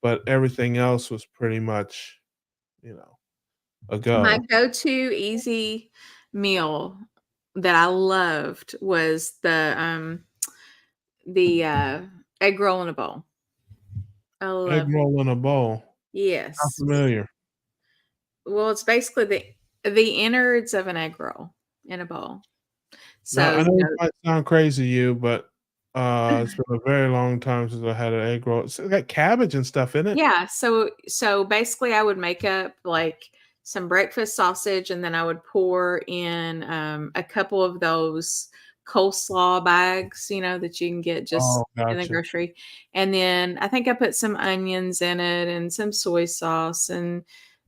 Speaker 2: but everything else was pretty much, a
Speaker 3: my
Speaker 2: go.
Speaker 3: go-to easy meal that I loved was the egg roll in a bowl. I
Speaker 2: Egg
Speaker 3: love
Speaker 2: roll in a bowl. How
Speaker 3: yes.
Speaker 2: familiar?
Speaker 3: Well, it's basically the innards of an egg roll in a bowl.
Speaker 2: Now,
Speaker 3: So,
Speaker 2: I
Speaker 3: you
Speaker 2: know this
Speaker 3: know
Speaker 2: might sound crazy to you, but, it's been a very long time since I had an egg roll. It's got cabbage and stuff in it.
Speaker 3: yeah, so basically I would make up, like, some breakfast sausage, and then I would pour in, a couple of those coleslaw bags, that you can get just
Speaker 2: Oh,
Speaker 3: in the
Speaker 2: gotcha.
Speaker 3: grocery, and then I think I put some onions in it and some soy sauce and,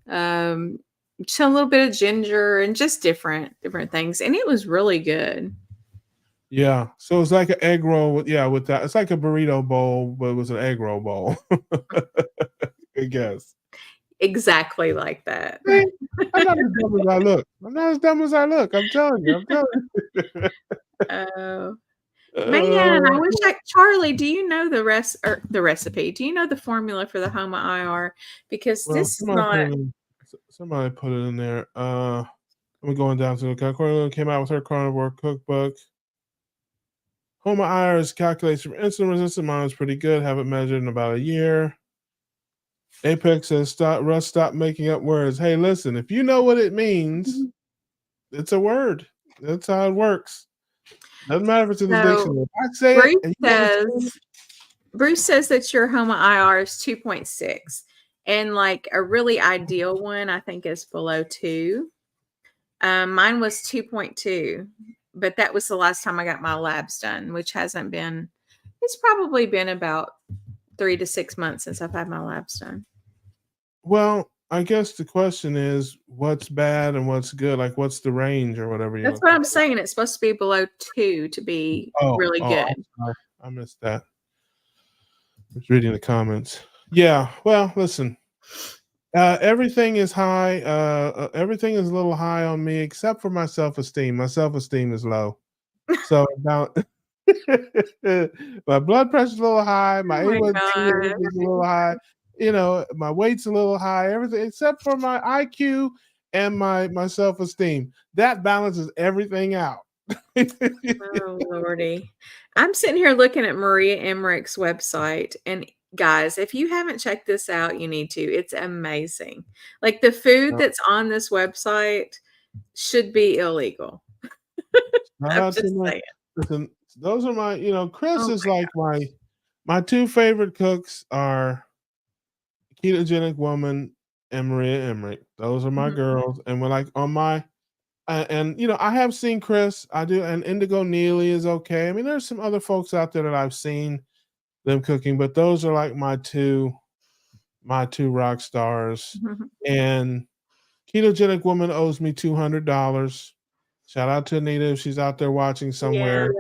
Speaker 3: um, just a little bit of ginger and just different things, and it was really good.
Speaker 2: Yeah, so it's like an egg roll with that it's like a burrito bowl, but it was an egg roll bowl. I guess.
Speaker 3: Exactly like that.
Speaker 2: See? I'm not as dumb as I look. I'm not as dumb as I look. I'm telling you.
Speaker 3: Oh. Man, I
Speaker 2: Uh,
Speaker 3: wish I Charlie, do you know the recipe? Do you know the formula for the Homa IR? Because
Speaker 2: well,
Speaker 3: this is not
Speaker 2: somebody put it in there. I'm going down to the Cornell came out with her carnivore cookbook. Homa iris calculates for insulin resistant mine is pretty good. Have it measured in about a year. Apex says Russ, stop making up words. Hey, listen, if you know what it means, it's a word. That's how it works. Doesn't matter if it's in the
Speaker 3: so
Speaker 2: dictionary. If I say it
Speaker 3: Bruce
Speaker 2: and you understand it,
Speaker 3: says Bruce says that your Homa IR is 2.6, and, like, a really ideal one, I think, is below 2. Mine was 2.2, but that was the last time I got my labs done, which hasn't been it's probably been about 3 to 6 months since I've had my labs done.
Speaker 2: well, I guess the question is what's bad and what's good? Like what's the range or whatever you're
Speaker 3: That's what
Speaker 2: looking
Speaker 3: I'm
Speaker 2: for?
Speaker 3: saying, it's supposed to be below 2 to be really
Speaker 2: I'm
Speaker 3: good.
Speaker 2: sorry. I missed that. I was reading the comments. Yeah, well, listen. Everything is high. Everything is a little high on me except for my self-esteem. My self-esteem is low. So now my blood pressure's a little high, my
Speaker 3: Oh my
Speaker 2: A1C
Speaker 3: god.
Speaker 2: is a little high, my weight's a little high, everything except for my IQ and my self-esteem. That balances everything out.
Speaker 3: Oh, lordy. I'm sitting here looking at Maria Emmerich's website, and guys, if you haven't checked this out, you need to. It's amazing. Like, the food that's on this website should be illegal.
Speaker 2: Shout
Speaker 3: I'm
Speaker 2: out to
Speaker 3: just
Speaker 2: my
Speaker 3: saying.
Speaker 2: listen, those are my Chris
Speaker 3: Oh
Speaker 2: is
Speaker 3: my
Speaker 2: like my two favorite cooks are Ketogenic Woman and Maria Emmerich. Those are my
Speaker 3: mhm.
Speaker 2: girls, and we're like on my and I have seen Chris. I do, and Indigo Neely is okay. I mean, there's some other folks out there that I've seen them cooking, but those are like my two rock stars.
Speaker 3: Mhm.
Speaker 2: And Ketogenic Woman owes me $200. Shout out to Anita if she's out there watching
Speaker 3: Yeah.
Speaker 2: somewhere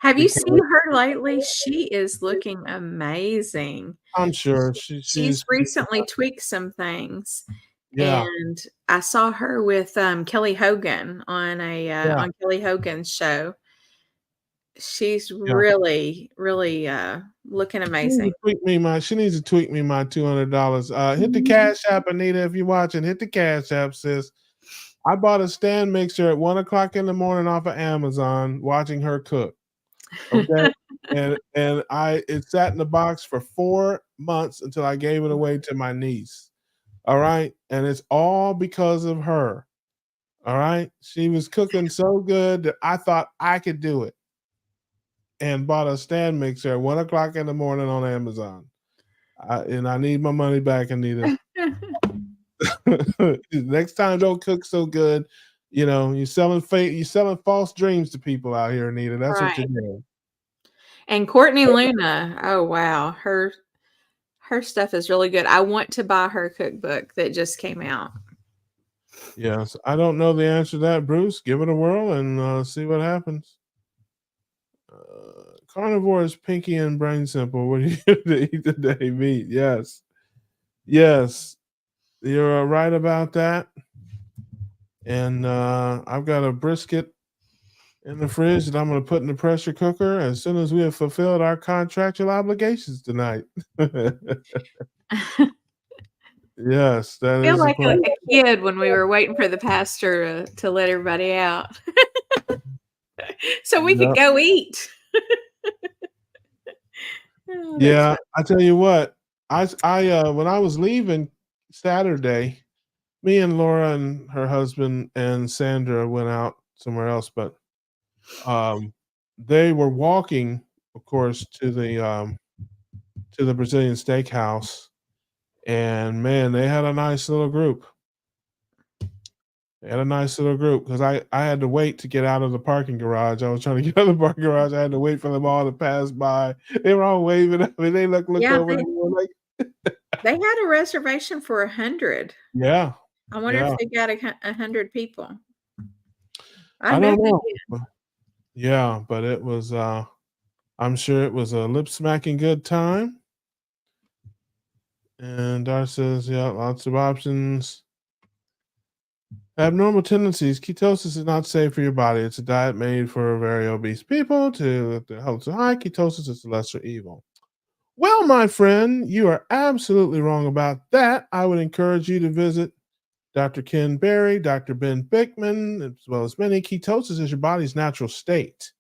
Speaker 3: Have you seen
Speaker 2: because
Speaker 3: her lately? She is looking amazing.
Speaker 2: I'm sure
Speaker 3: She's
Speaker 2: she's
Speaker 3: recently tweaked some things,
Speaker 2: yeah,
Speaker 3: and I saw her with, Kelly Hogan
Speaker 2: yeah,
Speaker 3: on Kelly Hogan's show. She's
Speaker 2: yeah.
Speaker 3: really, really, looking amazing.
Speaker 2: She needs to tweak me my $200. Hit the
Speaker 3: Mhm.
Speaker 2: Cash App, Anita, if you're watching. Hit the Cash App, sis. I bought a stand mixer at 1 o'clock in the morning off of Amazon, watching her cook. Okay, and it sat in the box for 4 months until I gave it away to my niece. All right, and it's all because of her. All right, she was cooking so good that I thought I could do it, and bought a stand mixer at 1 o'clock in the morning on Amazon. And I need my money back, Anita. Next time, don't cook so good. You're selling fake, you're selling false dreams to people out here, Anita. That's what you're
Speaker 3: Right.
Speaker 2: doing.
Speaker 3: And Courtney Luna, oh, wow, her stuff is really good. I want to buy her cookbook that just came out.
Speaker 2: Yes, I don't know the answer to that, Bruce. Give it a whirl and see what happens. Carnivore is pinky and brain simple. What do you have to eat today? Meat. Yes. Yes. You're right about that. And I've got a brisket in the fridge that I'm going to put in the pressure cooker as soon as we have fulfilled our contractual obligations tonight. Yes, that
Speaker 3: Feel
Speaker 2: is the
Speaker 3: like
Speaker 2: plan.
Speaker 3: a kid when we were waiting for the pastor to let everybody out. So we could
Speaker 2: Yep.
Speaker 3: go eat. Oh, that's
Speaker 2: Yeah,
Speaker 3: fun.
Speaker 2: I tell you what, when I was leaving Saturday, me and Laura and her husband and Sandra went out somewhere else, but they were walking, of course, to the Brazilian steakhouse, and man, they had a nice little group. They had a nice little group because I had to wait to get out of the parking garage. I was trying to get out of the parking garage. I had to wait for them all to pass by. They were all waving at me. They looked
Speaker 3: Yeah,
Speaker 2: over. They were like,
Speaker 3: they had a reservation for 100.
Speaker 2: yeah,
Speaker 3: I wonder if
Speaker 2: yeah.
Speaker 3: they got 100 people. I
Speaker 2: I
Speaker 3: bet
Speaker 2: don't
Speaker 3: they
Speaker 2: know.
Speaker 3: did.
Speaker 2: Yeah, but it was. I'm sure it was a lip smacking good time. And Dar says, yeah, lots of options. Abnormal tendencies. Ketosis is not safe for your body. It's a diet made for very obese people to the health so high. Ketosis is the lesser evil. Well, my friend, you are absolutely wrong about that. I would encourage you to visit Dr. Ken Berry, Dr. Ben Bickman, as well as many. Ketosis is your body's natural state.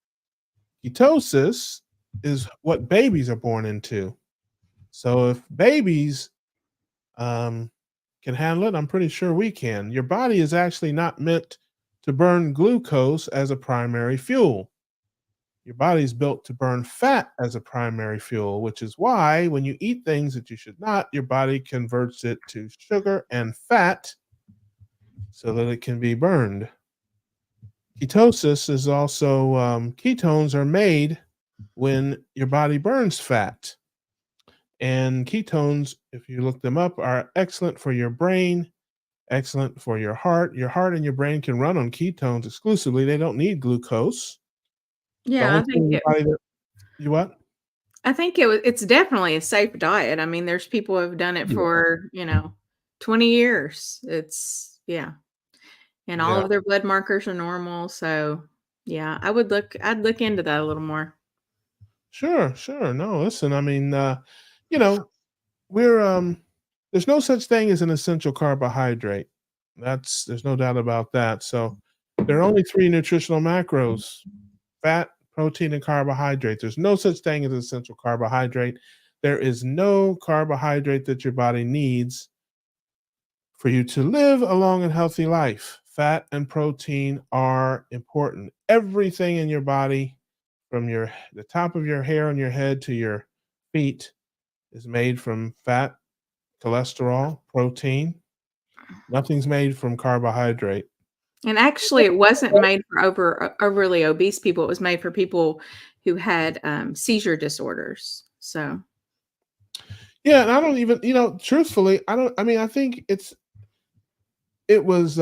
Speaker 2: Ketosis is what babies are born into. So if babies can handle it, I'm pretty sure we can. Your body is actually not meant to burn glucose as a primary fuel. Your body's built to burn fat as a primary fuel, which is why when you eat things that you should not, your body converts it to sugar and fat so that it can be burned. Ketosis is also ketones are made when your body burns fat. And ketones, if you look them up, are excellent for your brain, excellent for your heart. Your heart and your brain can run on ketones exclusively. They don't need glucose. The
Speaker 3: Yeah,
Speaker 2: only thing in your body that you what?
Speaker 3: I think it's definitely a safe diet. I mean, there's people who have done it
Speaker 2: Yeah.
Speaker 3: for, 20 years. Yeah. And all
Speaker 2: Yeah.
Speaker 3: of their blood markers are normal. So yeah, I'd look into that a little more.
Speaker 2: Sure, sure. No, listen, I mean, you know, we're there's no such thing as an essential carbohydrate. There's no doubt about that. So there are only three nutritional macros: fat, protein, and carbohydrate. There's no such thing as essential carbohydrate. There is no carbohydrate that your body needs for you to live a long and healthy life. Fat and protein are important. Everything in your body, from the top of your hair on your head to your feet, is made from fat, cholesterol, protein. Nothing's made from carbohydrate.
Speaker 3: And actually, it wasn't made for overly obese people. It was made for people who had seizure disorders. So
Speaker 2: Yeah, and I don't even, truthfully, I think it was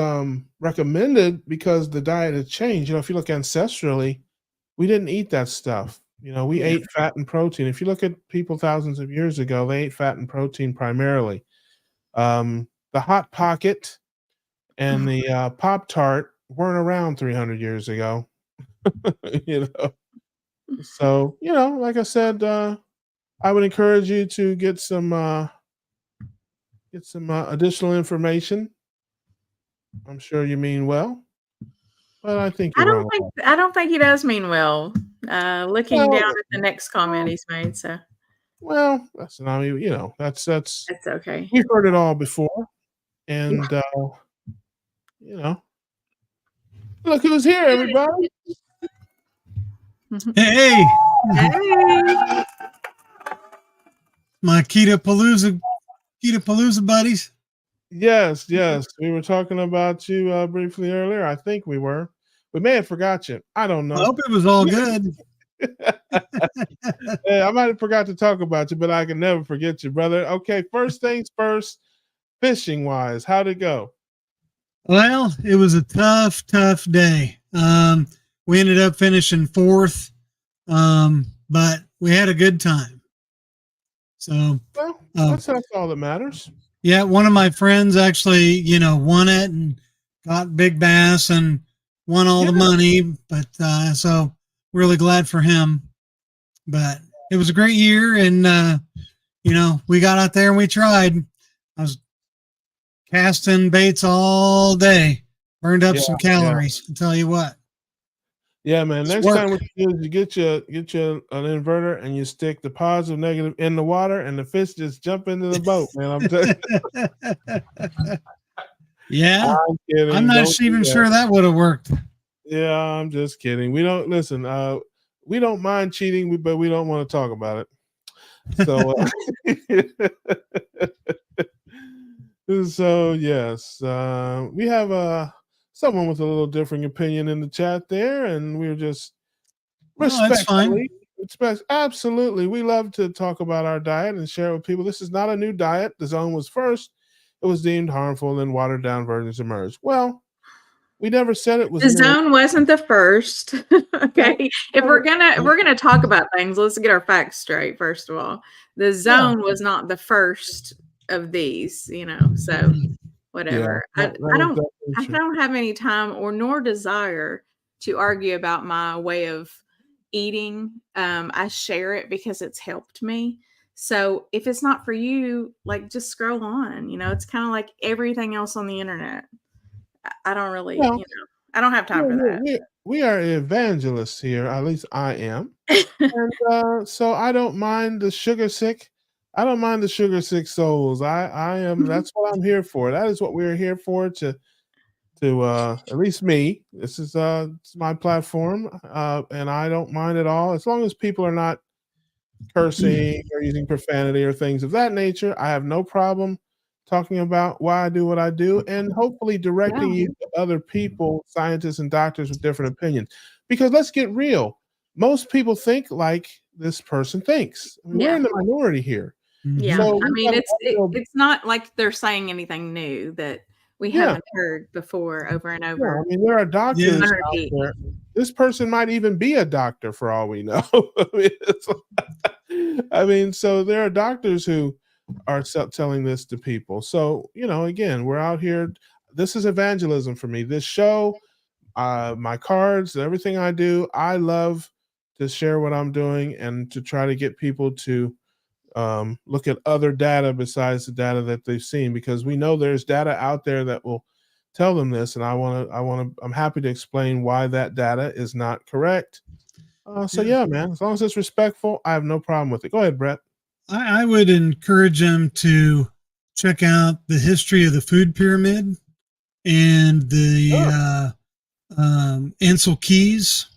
Speaker 2: recommended because the diet had changed. If you look ancestrally, we didn't eat that stuff. We
Speaker 3: yeah,
Speaker 2: ate fat and protein. If you look at people thousands of years ago, they ate fat and protein primarily. The Hot Pocket and the Pop Tart weren't around 300 years ago. you know. So, like I said, I would encourage you to get some additional information. I'm sure you mean well, but I think you're wrong.
Speaker 3: I don't think he does mean well. Looking down
Speaker 2: Well,
Speaker 3: at the next comment he's made, so
Speaker 2: listen, I mean, that's
Speaker 3: that's okay.
Speaker 2: we've heard it all before,
Speaker 3: Yeah.
Speaker 2: and you know, look who's here, everybody.
Speaker 4: Hey,
Speaker 3: Hey.
Speaker 4: my Keto Palooza buddies.
Speaker 2: Yes, we were talking about you briefly earlier. I think we were. We may have forgot you. I don't
Speaker 4: I
Speaker 2: know.
Speaker 4: hope it was all good.
Speaker 2: Hey, I might have forgot to talk about you, but I can never forget you, brother. Okay, first things first, fishing wise, how'd it go?
Speaker 4: Well, it was a tough day. We ended up finishing fourth, but we had a good time. So,
Speaker 2: Well, that's all that matters.
Speaker 4: yeah, one of my friends actually, won it and got big bass, and won all the money, but so really glad for him. But it was a great year, and we got out there and we tried. I was casting baits all day, burned up some calories. I'll tell you what.
Speaker 2: Yeah, man.
Speaker 4: It's
Speaker 2: Next
Speaker 4: work.
Speaker 2: time what you do is you get you an inverter and you stick the positive, negative in the water, and the fish just jump into the boat, man. I'm telling you.
Speaker 4: Yeah,
Speaker 2: I'm kidding.
Speaker 4: I'm not even sure that would have worked.
Speaker 2: Yeah, I'm just kidding. We don't listen. We don't mind cheating, but we don't want to talk about it. So, so yes, we have someone with a little differing opinion in the chat there, and we're just
Speaker 4: that's fine.
Speaker 2: Absolutely, we love to talk about our diet and share it with people. This is not a new diet. The zone was first. It was deemed harmful, and then watered down versions emerged. Well, we never said it was
Speaker 3: the zone wasn't the first. Okay. If we're gonna talk about things, let's get our facts straight. First of all, the zone was not the first of these, so whatever.
Speaker 2: Yeah,
Speaker 3: I don't have any time or nor desire to argue about my way of eating. I share it because it's helped me. So if it's not for you, like, just scroll on. It's kind of like everything else on the internet. I don't really, I don't have time for that.
Speaker 2: We are evangelists here. At least I am. And so I don't mind the sugar sick. I don't mind the sugar sick souls. I am. That's what I'm here for. That is what we're here for. To at least me. This is it's my platform, and I don't mind at all as long as people are not cursing or using profanity or things of that nature. I have no problem talking about why I do what I do, and hopefully directing you to other people, scientists and doctors with different opinions. Because let's get real. Most people think like this person thinks. I mean, we're in the minority here.
Speaker 3: Yeah. So I mean, it's not like they're saying anything new that we haven't heard before over and over.
Speaker 2: Yeah, I mean, there are doctors out there. This person might even be a doctor for all we know. I mean, so there are doctors who are telling this to people. So, again, we're out here. This is evangelism for me. This show, my cards, everything I do, I love to share what I'm doing and to try to get people to look at other data besides the data that they've seen, because we know there's data out there that will tell them this. And I'm happy to explain why that data is not correct. So yeah, man, as long as it's respectful, I have no problem with it. Go ahead, Brett.
Speaker 4: I would encourage them to check out the history of the food pyramid and the Ansel Keys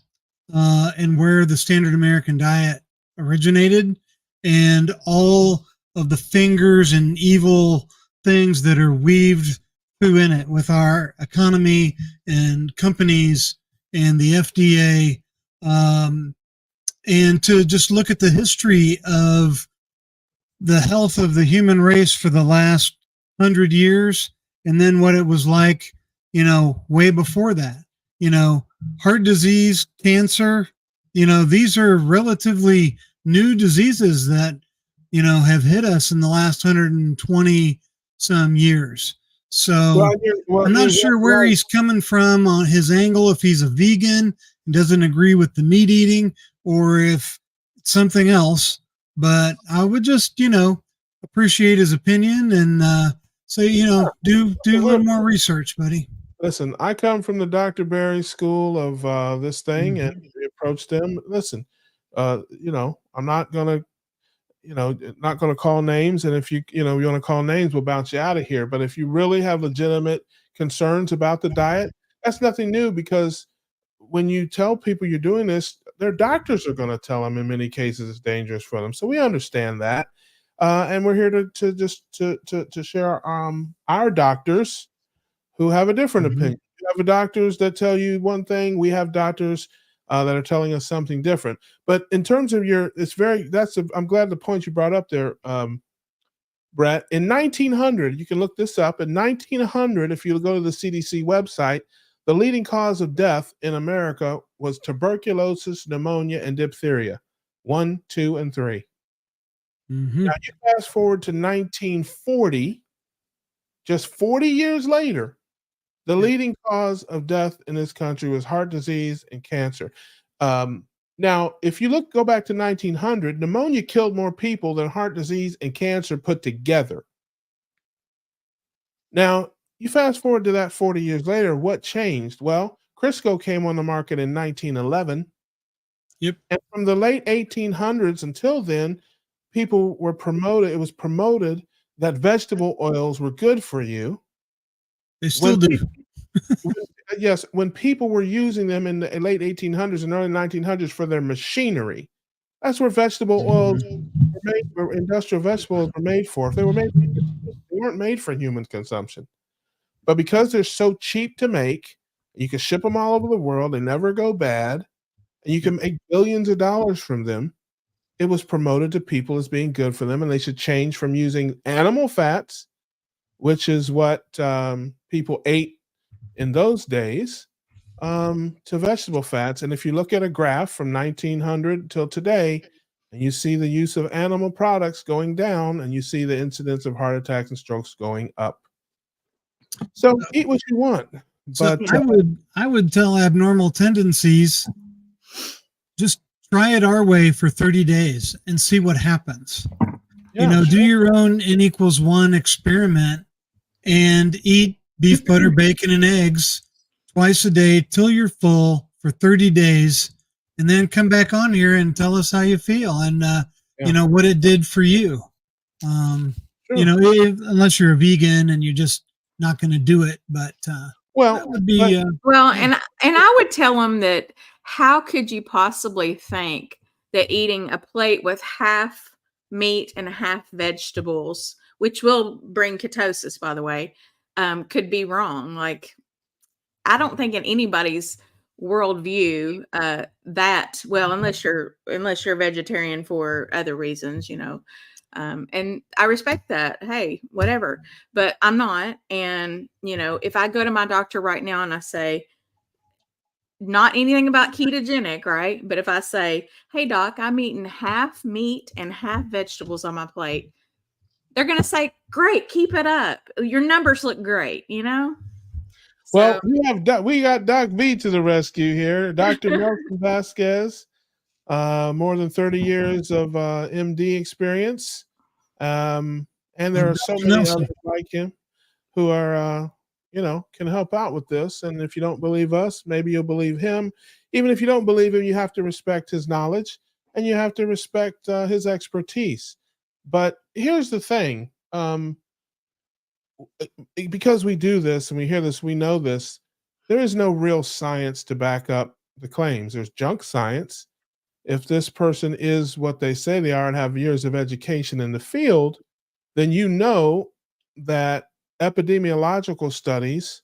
Speaker 4: and where the standard American diet originated, and all of the fingers and evil things that are weaved through in it with our economy and companies and the FDA, and to just look at the history of the health of the human race for the last 100 years, and then what it was like, way before that. Heart disease, cancer, these are relatively new diseases that, have hit us in the last 120 some years. So I'm not sure where he's coming from on his angle, if he's a vegan and doesn't agree with the meat eating, or if it's something else. But I would just, appreciate his opinion and say, do a little more research, buddy.
Speaker 2: Listen, I come from the Dr. Barry school of this thing, and we approached them. Listen, I'm not gonna, not gonna call names, and if you want to call names, we'll bounce you out of here. But if you really have legitimate concerns about the diet, that's nothing new, because when you tell people you're doing this, their doctors are going to tell them in many cases it's dangerous for them. So we understand that, and we're here to share our doctors who have a different opinion. You have doctors that tell you one thing. We have doctors that are telling us something different. But in terms of I'm glad the point you brought up there, Brett. In 1900, you can look this up. In 1900, if you go to the CDC website, the leading cause of death in America was tuberculosis, pneumonia, and diphtheria. 1, 2, and 3. Now you fast forward to 1940, just 40 years later, The leading cause of death in this country was heart disease and cancer. Now, if you go back to 1900, pneumonia killed more people than heart disease and cancer put together. Now, you fast forward to that 40 years later, what changed? Well, Crisco came on the market in 1911.
Speaker 4: Yep.
Speaker 2: And from the late 1800s until then, people were promoted. It was promoted that vegetable oils were good for you.
Speaker 4: They still do.
Speaker 2: Yes, when people were using them in the late 1800s and early 1900s for their machinery, that's where vegetable oils were made, or industrial vegetables were made for. If they were made, they weren't made for human consumption. But because they're so cheap to make, you can ship them all over the world. They never go bad, and you can make billions of dollars from them. It was promoted to people as being good for them, and they should change from using animal fats, which is what people ate in those days, to vegetable fats. And if you look at a graph from 1900 till today, and you see the use of animal products going down, and you see the incidence of heart attacks and strokes going up. So eat what you want.
Speaker 4: So
Speaker 2: But
Speaker 4: I would tell abnormal tendencies, just try it our way for 30 days and see what happens. Do your own N=1 experiment and eat beef, butter, bacon, and eggs twice a day till you're full for 30 days, and then come back on here and tell us how you feel and what it did for you. Unless you're a vegan and you're just not going to do it, but that would be
Speaker 3: and I would tell them that how could you possibly think that eating a plate with half meat and half vegetables, which will bring ketosis, by the way, could be wrong. Like, I don't think in anybody's worldview unless you're vegetarian for other reasons, and I respect that. Hey, whatever, but I'm not. And if I go to my doctor right now and I say, not anything about ketogenic, right? But if I say, hey doc, I'm eating half meat and half vegetables on my plate, they're going to say, great, keep it up. Your numbers look great,
Speaker 2: Well, we got Doc V to the rescue here. Dr. Nelson Vasquez, more than 30 years of MD experience. And there are so many others like him who are, can help out with this. And if you don't believe us, maybe you'll believe him. Even if you don't believe him, you have to respect his knowledge and you have to respect his expertise. But here's the thing. Because we do this and we hear this, we know this, there is no real science to back up the claims. There's junk science. If this person is what they say they are and have years of education in the field, then you know that epidemiological studies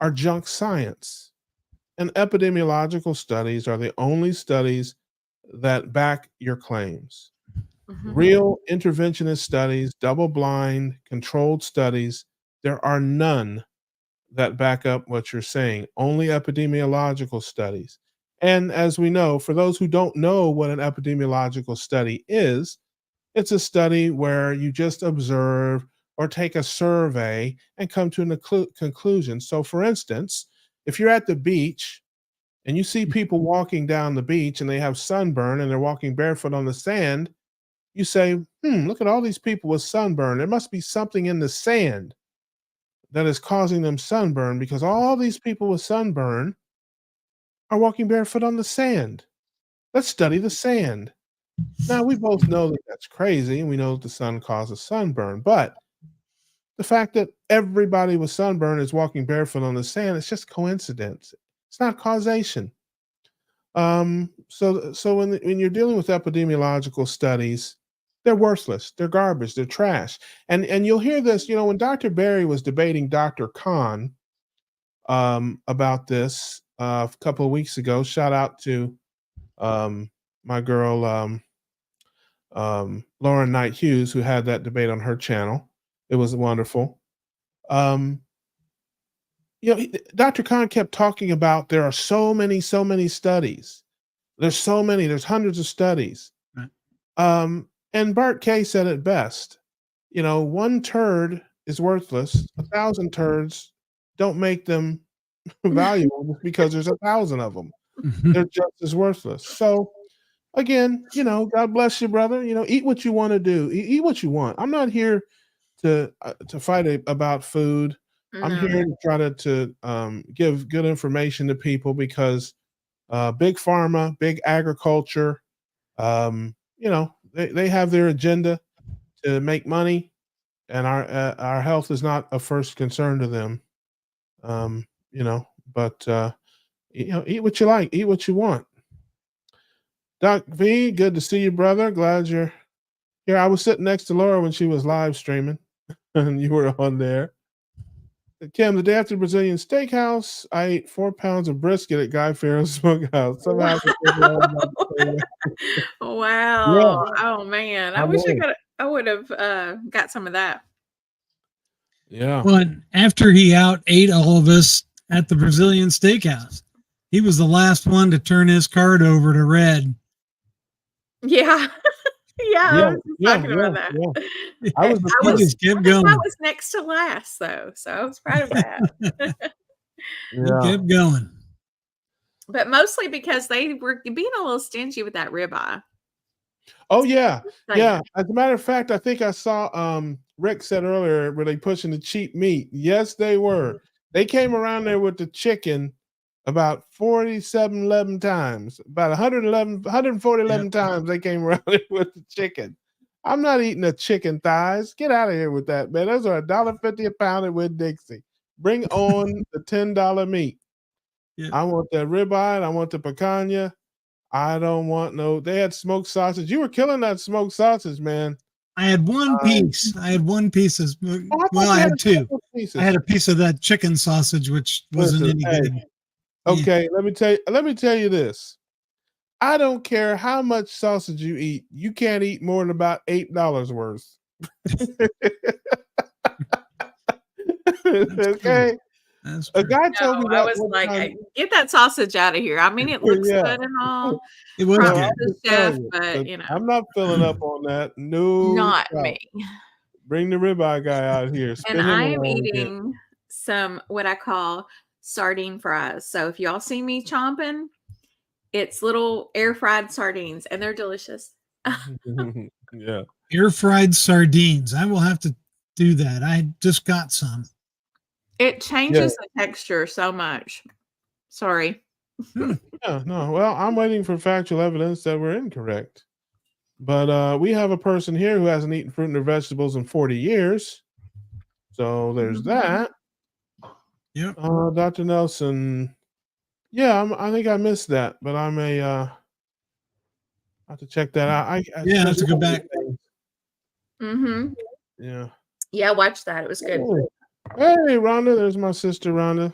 Speaker 2: are junk science. And epidemiological studies are the only studies that back your claims. Mm-hmm. Real interventionist studies, double-blind, controlled studies, there are none that back up what you're saying, only epidemiological studies. And as we know, for those who don't know what an epidemiological study is, it's a study where you just observe or take a survey and come to a conclusion. So for instance, if you're at the beach and you see people walking down the beach and they have sunburn and they're walking barefoot on the sand, you say, look at all these people with sunburn. There must be something in the sand that is causing them sunburn, because all these people with sunburn are walking barefoot on the sand. Let's study the sand. Now, we both know that that's crazy, and we know that the sun causes sunburn, but the fact that everybody with sunburn is walking barefoot on the sand, it's just coincidence. It's not causation. So when you're dealing with epidemiological studies, they're worthless, they're garbage, they're trash. And you'll hear this, when Dr. Berry was debating Dr. Khan about this a couple of weeks ago. Shout out to my girl Lauren Knight Hughes, who had that debate on her channel. It was wonderful. Dr. Khan kept talking about there are so many studies. There's hundreds of studies. Right. And Bart Kay said it best. One turd is worthless. 1,000 turds don't make them valuable because there's 1,000 of them. They're just as worthless. So again, God bless you, brother. Eat what you want to do. Eat what you want. I'm not here to fight about food. I'm
Speaker 3: No.
Speaker 2: here to try to give good information to people because big pharma, big agriculture, they have their agenda to make money, and our health is not a first concern to them. But eat what you like, eat what you want. Doc V, good to see you, brother. Glad you're here. I was sitting next to Laura when she was live streaming, and you were on there. Kim, the day after the Brazilian steakhouse, I ate 4 pounds of brisket at Guy Farrell's Smokehouse. Somehow,
Speaker 3: wow.
Speaker 2: Yeah.
Speaker 3: Oh man, I
Speaker 2: I
Speaker 3: wish
Speaker 2: know.
Speaker 3: I would have got some of that.
Speaker 2: Yeah.
Speaker 4: But after he out ate all of us at the Brazilian steakhouse, he was the last one to turn his card over to Red.
Speaker 3: Yeah. I was just talking about that.
Speaker 2: Yeah. I was the
Speaker 4: He
Speaker 2: first.
Speaker 4: just kept
Speaker 3: I
Speaker 4: going.
Speaker 3: was next to last though, so I was proud of that.
Speaker 4: He kept going.
Speaker 3: But mostly because they were being a little stingy with that ribeye.
Speaker 2: Oh yeah,
Speaker 3: So,
Speaker 2: yeah. As a matter of fact, I think I saw Rick said earlier, were they pushing the cheap meat? Yes, they were. They came around there with the chicken about 11 times. About 111 times they came around there with the chicken. I'm not eating the chicken thighs. Get out of here with that, man. Those are $1.50 a pound at Winn Dixie. Bring on the $10 meat.
Speaker 4: Yeah.
Speaker 2: I want that ribeye and I want the picanha. I don't want they had smoked sausage. You were killing that smoked sausage, man.
Speaker 4: I had one piece. I had one piece of, I had two. I had a piece of that chicken sausage, which wasn't any good.
Speaker 2: Okay, let me tell you this. I don't care how much sausage you eat. You can't eat more than about $8 worth. Okay. A guy told me that
Speaker 3: I was like, get that sausage out of here. I mean, it looks good and all.
Speaker 4: It was
Speaker 3: Props
Speaker 4: good.
Speaker 3: to the chef, but
Speaker 2: I'm not filling up on that. No,
Speaker 3: not me.
Speaker 2: Bring the ribeye guy out here.
Speaker 3: And I am eating some what I call sardine fries. So if y'all see me chomping, it's little air fried sardines, and they're delicious.
Speaker 2: Yeah,
Speaker 4: air fried sardines. I will have to do that. I just got some.
Speaker 3: It changes the texture so much. Sorry.
Speaker 2: Yeah, no. Well, I'm waiting for factual evidence that we're incorrect. But we have a person here who hasn't eaten fruit and vegetables in 40 years. So there's that.
Speaker 4: Yep.
Speaker 2: Dr. Nelson. Yeah, I think I missed that, but I may have to check that out. I
Speaker 4: have to go back.
Speaker 3: Mm-hmm.
Speaker 2: Yeah.
Speaker 3: Yeah, watch that. It was good.
Speaker 2: Hey, Rhonda. There's my sister, Rhonda.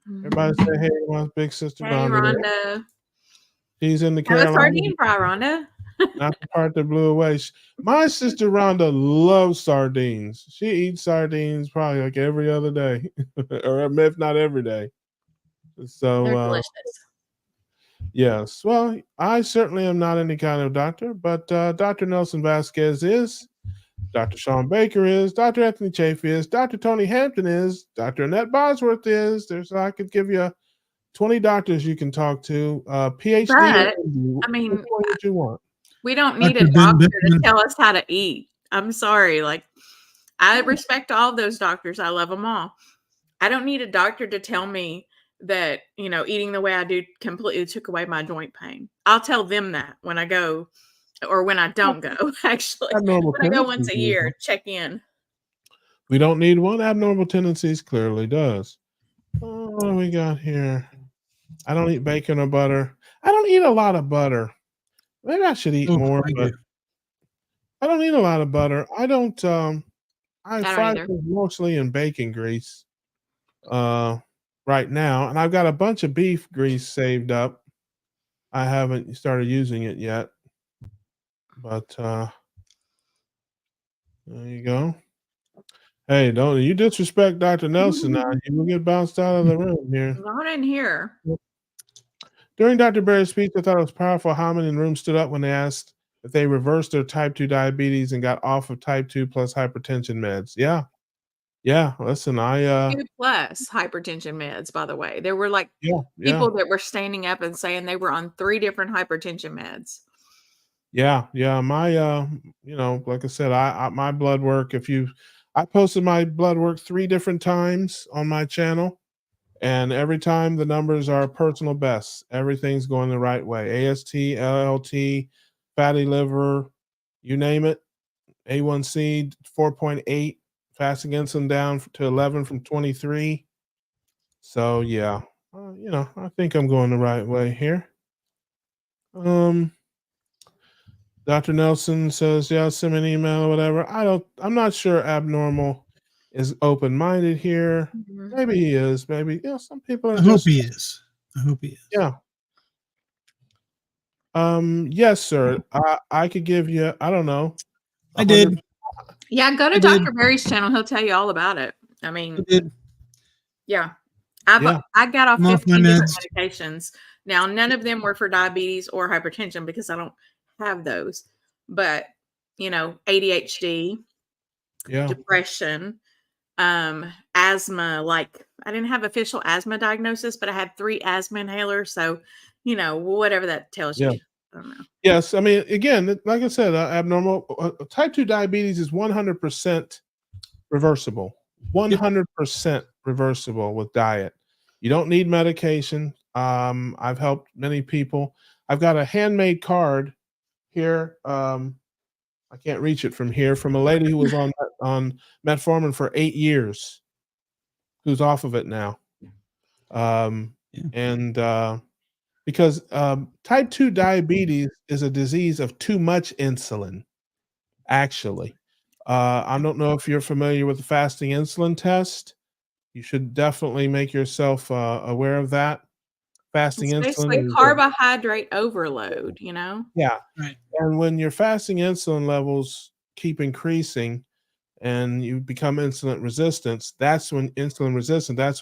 Speaker 2: Everybody say hey to my big sister,
Speaker 3: Hey,
Speaker 2: Rhonda. She's in the
Speaker 3: Have a
Speaker 2: Carolinas.
Speaker 3: sardine fry, Rhonda.
Speaker 2: Not the part that blew away. My sister Rhonda loves sardines. She eats sardines probably like every other day, or if not every day. So
Speaker 3: they're delicious.
Speaker 2: Yes. Well, I certainly am not any kind of doctor, but Dr. Nelson Vasquez is. Dr. Sean Baker is. Dr. Anthony Chafee is. Dr. Tony Hampton is. Dr. Annette Bosworth is. I could give you 20 doctors you can talk to. PhD.
Speaker 3: But, I mean,
Speaker 2: what you want.
Speaker 3: We don't need a doctor to tell us how to eat. I'm sorry. Like, I respect all those doctors. I love them all. I don't need a doctor to tell me that, eating the way I do completely took away my joint pain. I'll tell them that when I go, or when I don't go, actually. When I go once a year, check in.
Speaker 2: We don't need one. Abnormal tendencies clearly does. What do we got here? I don't eat bacon or butter. I don't eat a lot of butter. Maybe I should eat more, but I don't eat a lot of butter. I don't. I fry things mostly in bacon grease. Right now, and I've got a bunch of beef grease saved up. I haven't started using it yet, but there you go. Hey, don't you disrespect Dr. Nelson now. You will get bounced out of the room here.
Speaker 3: Not in here.
Speaker 2: During Dr. Berry's speech, I thought it was powerful how many in the room stood up when they asked if they reversed their type 2 diabetes and got off of type 2 plus hypertension meds. Yeah. Yeah, listen, I
Speaker 3: 2 plus hypertension meds, by the way. There were, like,
Speaker 2: yeah.
Speaker 3: people that were standing up and saying they were on 3 different hypertension meds.
Speaker 2: Yeah, my like I said, I my blood work, I posted my blood work 3 different times on my channel, and every time the numbers are personal bests. Everything's going the right way. AST, LLT, fatty liver, you name it. A1C 4.8, fasting insulin down to 11 from 23. So yeah, I think I'm going the right way here. Um Dr. Nelson says, yeah, send me an email or whatever. I'm not sure abnormal is open minded here.
Speaker 3: Mhm.
Speaker 2: Maybe he is. Maybe, some people are
Speaker 4: I hope
Speaker 2: just,
Speaker 4: he is. I hope he is.
Speaker 2: yeah. Yes, sir. I could give you, I don't know,
Speaker 4: I did.
Speaker 3: Yeah, go to
Speaker 4: I did.
Speaker 3: Dr. Barry's channel. He'll tell you all about it. I
Speaker 4: I
Speaker 3: mean,
Speaker 4: did.
Speaker 3: yeah.
Speaker 2: Yeah.
Speaker 3: I got off
Speaker 4: I'm off my
Speaker 3: 15 different
Speaker 4: meds.
Speaker 3: medications. Now, none of them were for diabetes or hypertension because I don't have those. But, ADHD,
Speaker 2: Yeah.
Speaker 3: depression, asthma, like I didn't have official asthma diagnosis, but I had 3 asthma inhalers. So, whatever that tells
Speaker 2: Yeah.
Speaker 3: you. I don't know.
Speaker 2: Yes. I mean, again, like I said, abnormal type 2 diabetes is 100% reversible. 100% reversible with diet. You don't need medication. I've helped many people. I've got a handmade card here. I can't reach it from here, from a lady who was on metformin for 8 years, who's off of it now.
Speaker 4: Yeah.
Speaker 2: And because type 2 diabetes is a disease of too much insulin, actually. I don't know if you're familiar with the fasting insulin test. You should definitely make yourself aware of that. Fasting
Speaker 3: It's basically
Speaker 2: insulin is
Speaker 3: carbohydrate overload,
Speaker 2: yeah,
Speaker 4: Right.
Speaker 2: and when your fasting insulin levels keep increasing and you become that's when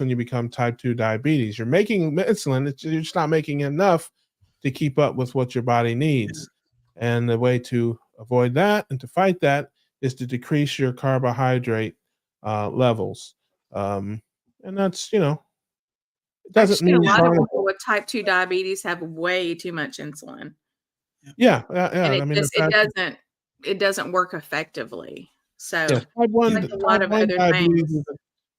Speaker 2: you become type 2 diabetes. You're making insulin, you're just not making enough to keep up with what your body needs. And the way to avoid that and to fight that is to decrease your carbohydrate levels. And that's, it doesn't
Speaker 3: Actually, a
Speaker 2: mean
Speaker 3: lot of
Speaker 2: carnivore.
Speaker 3: people with type 2 diabetes have way too much insulin,
Speaker 2: Yeah,
Speaker 3: and
Speaker 2: I mean, the fact
Speaker 3: it doesn't work effectively. So,
Speaker 2: yes, type 1
Speaker 3: like a lot of other
Speaker 2: diabetes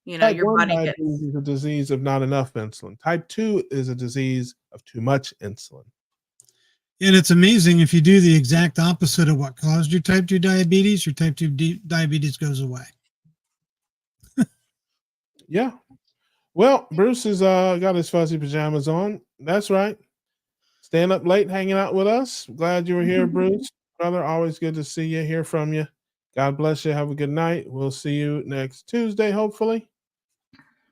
Speaker 3: things,
Speaker 2: type
Speaker 3: your
Speaker 2: 1
Speaker 3: body
Speaker 2: diabetes
Speaker 3: gets.
Speaker 2: is a disease of not enough insulin. Type 2 is a disease of too much insulin.
Speaker 4: And it's amazing if you do the exact opposite of what caused your type 2 diabetes, your type 2 diabetes goes away.
Speaker 2: Yeah. Well, Bruce has got his fuzzy pajamas on. That's right. Staying up late, hanging out with us. Glad you were here, Bruce. Brother, always good to see you, hear from you. God bless you. Have a good night. We'll see you next Tuesday, hopefully.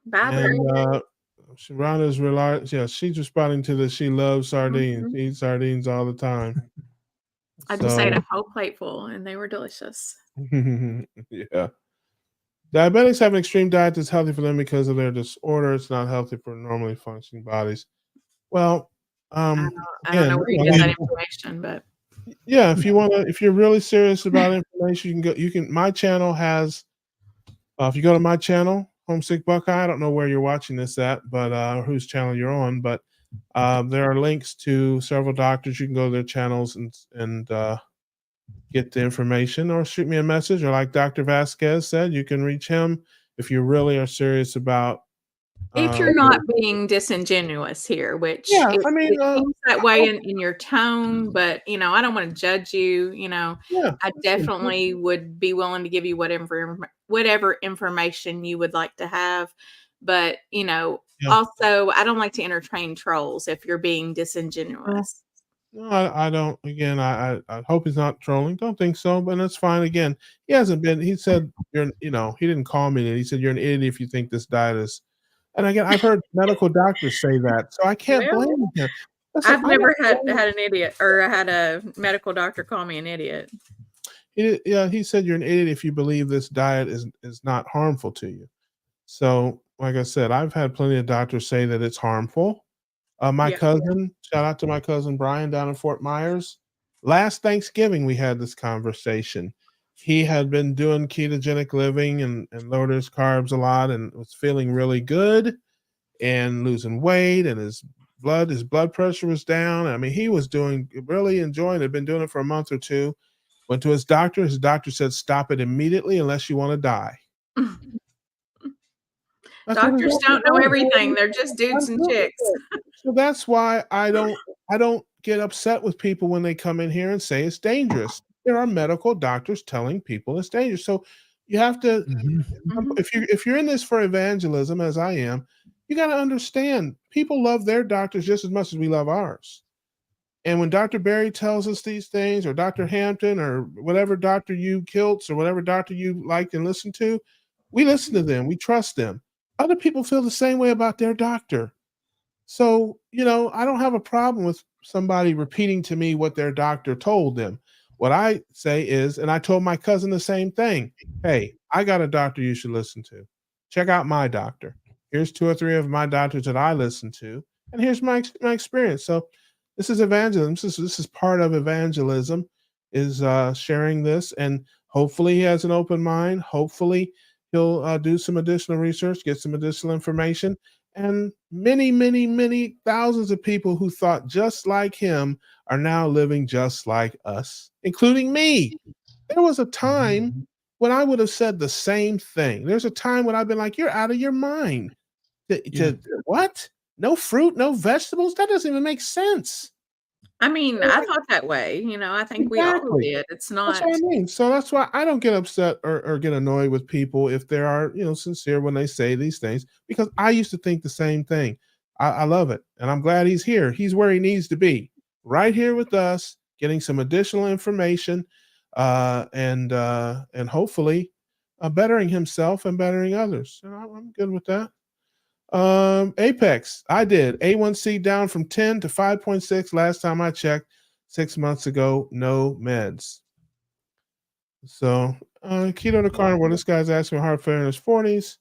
Speaker 3: Bye,
Speaker 2: And
Speaker 3: Brandon.
Speaker 2: Sharonda's realized, yeah, she's responding to this. She loves sardines.
Speaker 3: Mhm.
Speaker 2: She eats sardines all the time.
Speaker 3: I just ate
Speaker 2: So,
Speaker 3: a whole plateful, and they were delicious.
Speaker 2: yeah. Diabetics have an extreme diet that's healthy for them because of their disorder. It's not healthy for normally functioning bodies. Well,
Speaker 3: I don't know
Speaker 2: again,
Speaker 3: where you get that information, but
Speaker 2: yeah, if you're really serious about information, you can my channel has, if you go to my channel, Homesick Buckeye, I don't know where you're watching this at, but whose channel you're on, but there are links to several doctors. You can go to their channels and get the information, or shoot me a message, or like Dr. Vasquez said, you can reach him if you really are serious about
Speaker 3: if you're not being disingenuous here, which
Speaker 2: yeah, I mean,
Speaker 3: it seems that way in your tone, but I don't want to judge you.
Speaker 2: yeah,
Speaker 3: I definitely would be willing to give you whatever information you would like to have. But
Speaker 2: yeah.
Speaker 3: also I don't like to entertain trolls if you're being disingenuous.
Speaker 2: No, I don't. Again, I hope he's not trolling. Don't think so, but that's fine. Again, he hasn't been. He said he didn't call me. He said you're an idiot if you think this diet is. And again, I've heard medical doctors say that, so I can't
Speaker 3: Well,
Speaker 2: blame him. Listen,
Speaker 3: I've never had an idiot, or I had a medical doctor call me an idiot.
Speaker 2: He said you're an idiot if you believe this diet is not harmful to you. So, like I said, I've had plenty of doctors say that it's harmful. My
Speaker 3: Yeah.
Speaker 2: cousin, shout out to my cousin Brian down in Fort Myers. Last Thanksgiving, we had this conversation. he had been doing ketogenic living and lowered his carbs a lot and was feeling really good and losing weight, and his blood pressure was down. I mean, he was really enjoying it, been doing it for a month or two. Went to his doctor. His doctor said, stop it immediately unless you want to die. That's what his
Speaker 3: Doctors
Speaker 2: doctor
Speaker 3: don't know
Speaker 2: told him.
Speaker 3: everything. They're just dudes and chicks.
Speaker 2: So that's why I don't get upset with people when they come in here and say it's dangerous. There are medical doctors telling people it's dangerous. So you have to, if you're in this for evangelism, as I am, you got to understand people love their doctors just as much as we love ours. And when Dr. Berry tells us these things, or Dr. Hampton, or whatever doctor you kilts, or whatever doctor you like and listen to, we listen to them. We trust them. Other people feel the same way about their doctor. So, I don't have a problem with somebody repeating to me what their doctor told them. What I say is, and I told my cousin the same thing. Hey, I got a doctor you should listen to. Check out my doctor. Here's 2 or 3 of my doctors that I listen to, and here's my experience. So this is evangelism. This is part of evangelism, is sharing this, and hopefully he has an open mind. Hopefully he'll do some additional research, get some additional information. And many, many, many thousands of people who thought just like him are now living just like us, including me. There was a time when I would have said the same thing. There's a time when I've been like, you're out of your mind. What? No fruit, no vegetables? That doesn't even make sense.
Speaker 3: I mean, I thought that way. I think we all did. It's not.
Speaker 2: That's what I mean. So that's why I don't get upset or get annoyed with people if they are, sincere when they say these things, because I used to think the same thing. I love it. And I'm glad he's here. He's where he needs to be, right here with us, getting some additional information, and hopefully bettering himself and bettering others. So I'm good with that. Apex, I did. A1C down from 10 to 5.6 last time I checked 6 months ago. No meds. So keto to carnivore. This guy's asking heart failure in his 40s.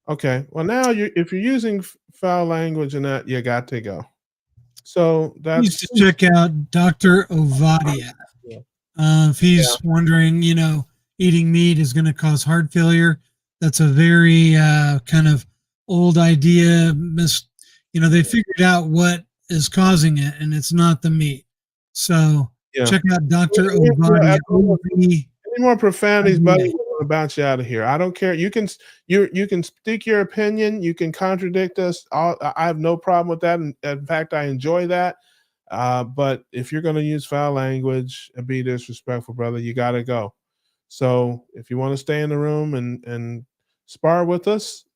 Speaker 2: Okay, well now if you're using foul language and that, you got to go. So that's
Speaker 4: needs to check out Dr. Ovadia. If he's wondering, eating meat is going to cause heart failure, that's a very kind of old idea. They figured out what is causing it, and it's not the meat. So check out Dr. Ovadia.
Speaker 2: Any more profanities, buddy? We're going to bounce you out of here. I don't care. You can speak your opinion. You can contradict us. I have no problem with that. In fact, I enjoy that. But if you're going to use foul language and be disrespectful, brother, you got to go. So if you want to stay in the room and spar with us,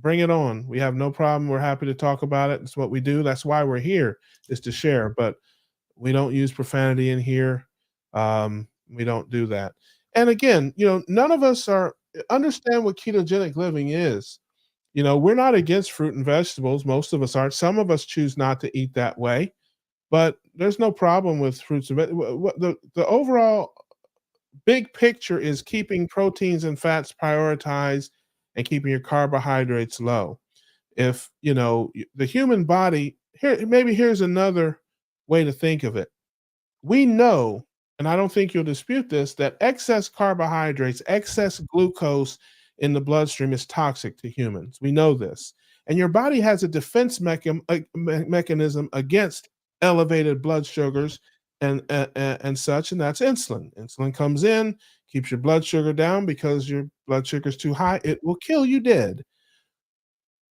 Speaker 2: bring it on. We have no problem. We're happy to talk about it. It's what we do. That's why we're here, is to share. But we don't use profanity in here. We don't do that. And again, none of us understand what ketogenic living is. We're not against fruit and vegetables. Most of us aren't. Some of us choose not to eat that way. But there's no problem with fruits and vegetables. The overall big picture is keeping proteins and fats prioritized and keeping your carbohydrates low. If the human body, here's another way to think of it. We know, and I don't think you'll dispute this, that excess carbohydrates, excess glucose in the bloodstream is toxic to humans. We know this. And your body has a defense mechanism against elevated blood sugars and such, and that's insulin. Insulin comes in, keeps your blood sugar down because your blood sugar is too high. It will kill you dead.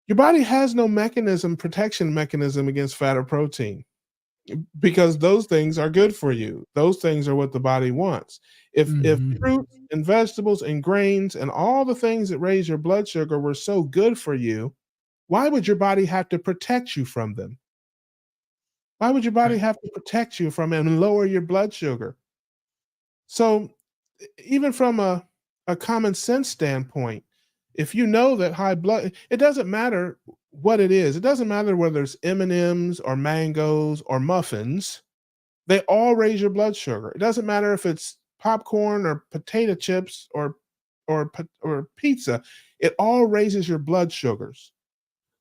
Speaker 2: Your body has no protection mechanism against fat or protein, because those things are good for you. Those things are what the body wants. If fruit and vegetables and grains and all the things that raise your blood sugar were so good for you, why would your body have to protect you from them? Why would your body have to protect you from them and lower your blood sugar? So even from a common sense standpoint, if you know that high blood, it doesn't matter what it is. It doesn't matter whether it's M&Ms or mangoes or muffins. They all raise your blood sugar. It doesn't matter if it's popcorn or potato chips or pizza. It all raises your blood sugars.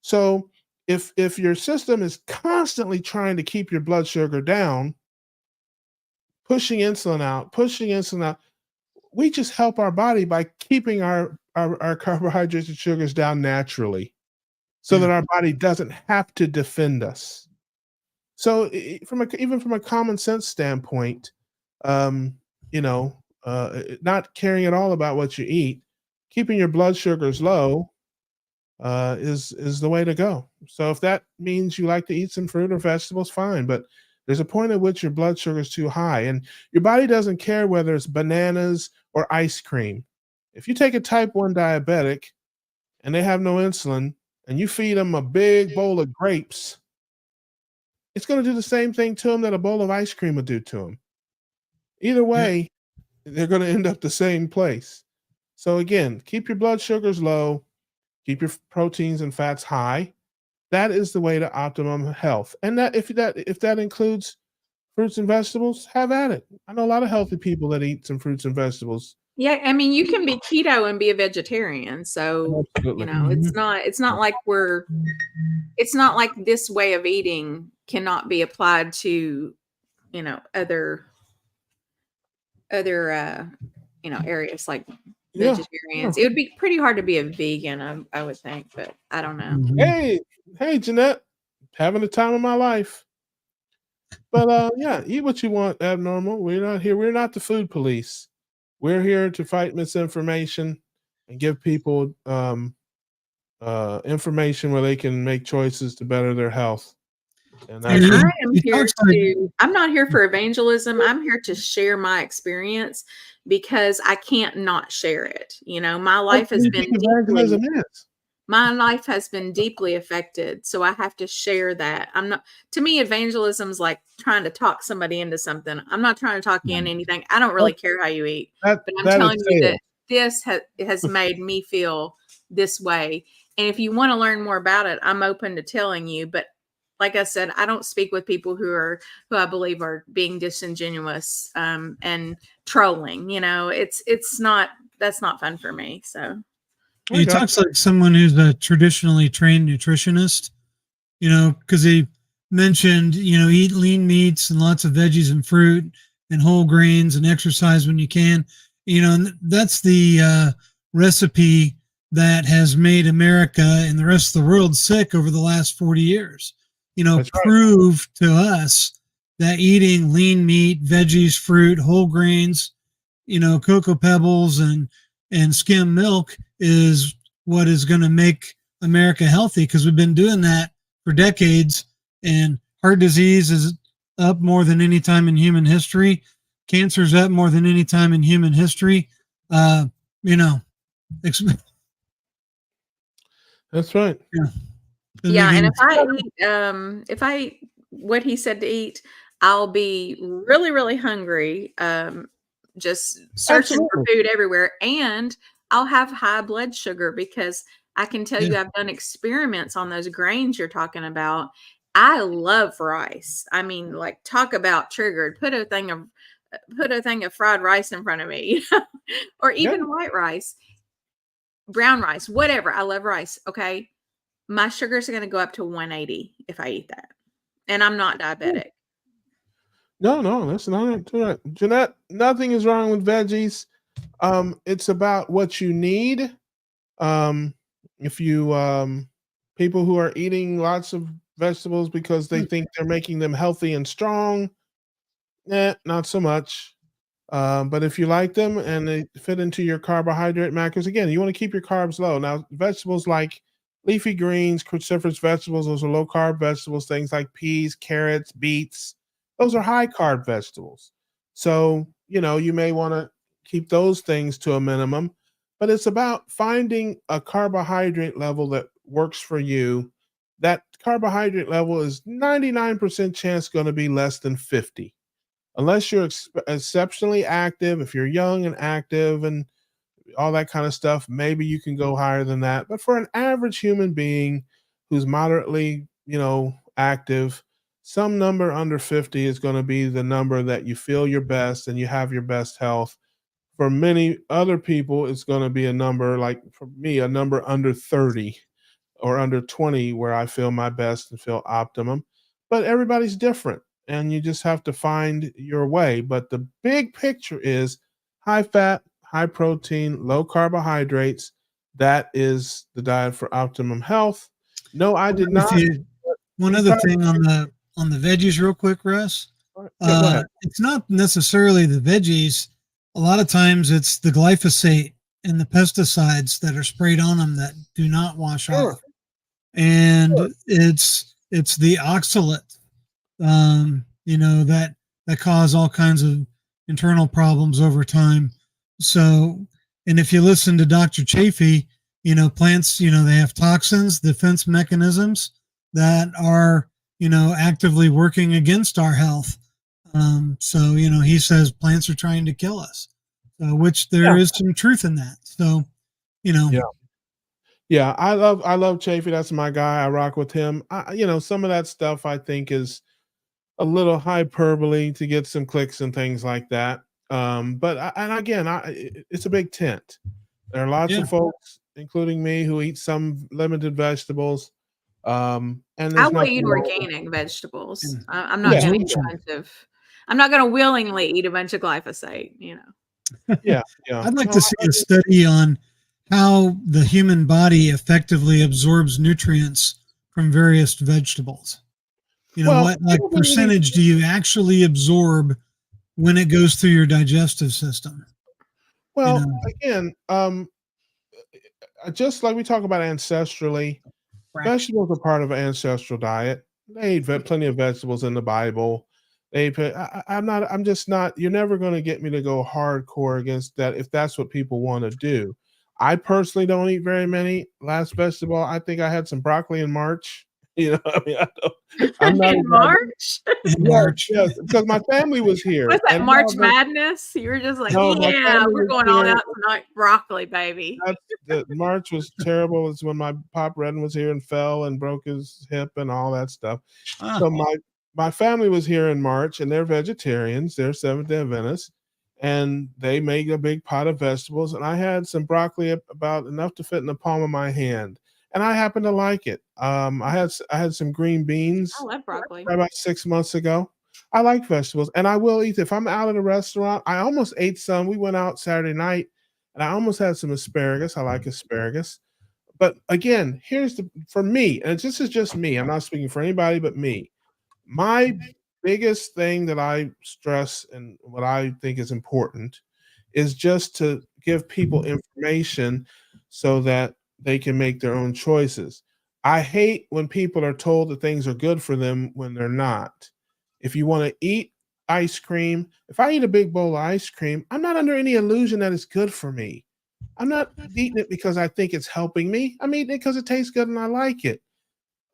Speaker 2: So if your system is constantly trying to keep your blood sugar down, pushing insulin out, we just help our body by keeping our carbohydrates and sugars down naturally so that our body doesn't have to defend us. So even from a common sense standpoint, um, not caring at all about what you eat, keeping your blood sugars low is the way to go. So if that means you like to eat some fruit or vegetables, fine. But there's a point at which your blood sugar is too high, and your body doesn't care whether it's bananas or ice cream. If you take a type 1 diabetic and they have no insulin, and you feed them a big bowl of grapes, it's going to do the same thing to them that a bowl of ice cream would do to them. Either way, they're going to end up the same place. So again, keep your blood sugars low, keep your proteins and fats high. That is the way to optimum health. And that if that includes fruits and vegetables, have at it. I know a lot of healthy people that eat some fruits and vegetables.
Speaker 3: Yeah, I mean, you can be keto and be a vegetarian. So,
Speaker 2: Absolutely.
Speaker 3: it's not like it's not like this way of eating cannot be applied to, other areas like
Speaker 2: Yeah.
Speaker 3: vegetarians. It would be pretty hard to be a vegan, I would think, but I don't know.
Speaker 2: Hey, Jeanette, having the time of my life. But eat what you want, abnormal. We're not here. We're not the food police. We're here to fight misinformation and give people information where they can make choices to better their health. And
Speaker 3: I am here I'm not here for evangelism. I'm here to share my experience because I can't not share it. My life has been deeply affected. So I have to share that. To me, evangelism is like trying to talk somebody into something. I'm not trying to talk you into anything. I don't really care how you eat, but I'm telling you that this has made me feel this way. And if you want to learn more about it, I'm open to telling you, but like I said, I don't speak with people who I believe are being disingenuous and trolling. That's not fun for me. So
Speaker 4: he talks like someone who's a traditionally trained nutritionist, because he mentioned, eat lean meats and lots of veggies and fruit and whole grains and exercise when you can, and that's the recipe that has made America and the rest of the world sick over the last 40 years. Prove to us that eating lean meat, veggies, fruit, whole grains, cocoa pebbles and skim milk is what is going to make America healthy, because we've been doing that for decades, and heart disease is up more than any time in human history. Cancer's up more than any time in human history.
Speaker 2: That's right.
Speaker 3: Yeah, and if I eat what he said to eat, I'll be really, really hungry. Just searching for food everywhere, and I'll have high blood sugar because I can tell you I've done experiments on those grains you're talking about. I love rice. I mean, like, talk about triggered. Put a thing of fried rice in front of me, or even white rice, brown rice, whatever. I love rice. Okay. My sugars are going to go up to 180 if I eat that. And I'm not diabetic.
Speaker 2: No, that's not right. Jeanette, nothing is wrong with veggies. It's about what you need. If you people who are eating lots of vegetables because they think they're making them healthy and strong, not so much. But if you like them and they fit into your carbohydrate macros, again, you want to keep your carbs low. Now, vegetables like leafy greens, cruciferous vegetables, those are low carb vegetables, things like peas, carrots, beets, those are high carb vegetables. So, you may want to keep those things to a minimum, but it's about finding a carbohydrate level that works for you. That carbohydrate level is 99% chance going to be less than 50. Unless you're exceptionally active, if you're young and active and all that kind of stuff, maybe you can go higher than that. But for an average human being who's moderately, active, some number under 50 is going to be the number that you feel your best and you have your best health. For many other people, it's going to be a number, like for me, a number under 30 or under 20 where I feel my best and feel optimum. But everybody's different, and you just have to find your way. But the big picture is high fat, high protein, low carbohydrates. That is the diet for optimum health. No, I did not.
Speaker 4: One other thing on the veggies, real quick, Russ.
Speaker 2: Yeah, go ahead.
Speaker 4: It's not necessarily the veggies. A lot of times, it's the glyphosate and the pesticides that are sprayed on them that do not wash off, and it's the oxalate, that cause all kinds of internal problems over time. So, and if you listen to Dr. Chafee, plants, they have toxins, defense mechanisms that are, actively working against our health. So, he says plants are trying to kill us, which there is some truth in that. So,
Speaker 2: Yeah, I love Chafee. That's my guy. I rock with him. Some of that stuff I think is a little hyperbole to get some clicks and things like that. It's a big tent. There are lots of folks, including me, who eat some limited vegetables. And
Speaker 3: I will eat organic vegetables. I'm not going to eat a bunch of. I'm not going to willingly eat a bunch of glyphosate.
Speaker 2: Yeah.
Speaker 4: I'd like to see a study on how the human body effectively absorbs nutrients from various vegetables. What percentage do you actually absorb when it goes through your digestive system?
Speaker 2: Well, again, just like we talk about ancestrally, vegetables are part of an ancestral diet. They eat plenty of vegetables in the Bible. I'm just not, you're never going to get me to go hardcore against that if that's what people want to do. I personally don't eat very many. Last vegetable, I think I had some broccoli in March. I'm not
Speaker 3: in March.
Speaker 2: Yes, because my family was here.
Speaker 3: What's that, March Madness? You were just like, we're going all out tonight, broccoli, baby.
Speaker 2: March was terrible. It's when my Pop Redden was here and fell and broke his hip and all that stuff. So my family was here in March, and they're vegetarians. They're Seventh-day Adventists, and they make a big pot of vegetables. And I had some broccoli, about enough to fit in the palm of my hand, and I happen to like it. I had some green beans.
Speaker 3: I love broccoli.
Speaker 2: About 6 months ago. I like vegetables, and I will eat. If I'm out at a restaurant, I almost ate some. We went out Saturday night, and I almost had some asparagus. I like asparagus. But again, for me, and this is just me. I'm not speaking for anybody but me. My biggest thing that I stress and what I think is important is just to give people information so that they can make their own choices. I hate when people are told that things are good for them when they're not. If you want to eat ice cream, if I eat a big bowl of ice cream, I'm not under any illusion that it's good for me. I'm not eating it because I think it's helping me. I'm eating it because it tastes good and I like it.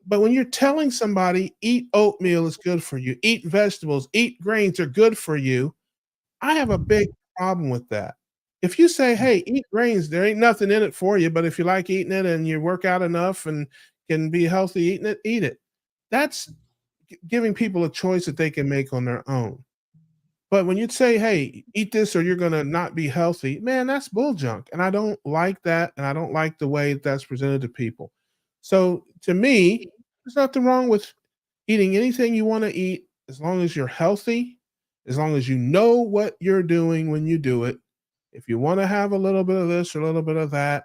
Speaker 2: But when you're telling somebody, eat oatmeal is good for you, eat vegetables, eat grains are good for you, I have a big problem with that. If you say, hey, eat grains, there ain't nothing in it for you, but if you like eating it and you work out enough and can be healthy eating it, eat it. That's giving people a choice that they can make on their own. But when you say, hey, eat this or you're going to not be healthy, man, that's bull junk. And I don't like that. And I don't like the way that's presented to people. So to me, there's nothing wrong with eating anything you want to eat as long as you're healthy, as long as you know what you're doing when you do it. If you want to have a little bit of this or a little bit of that,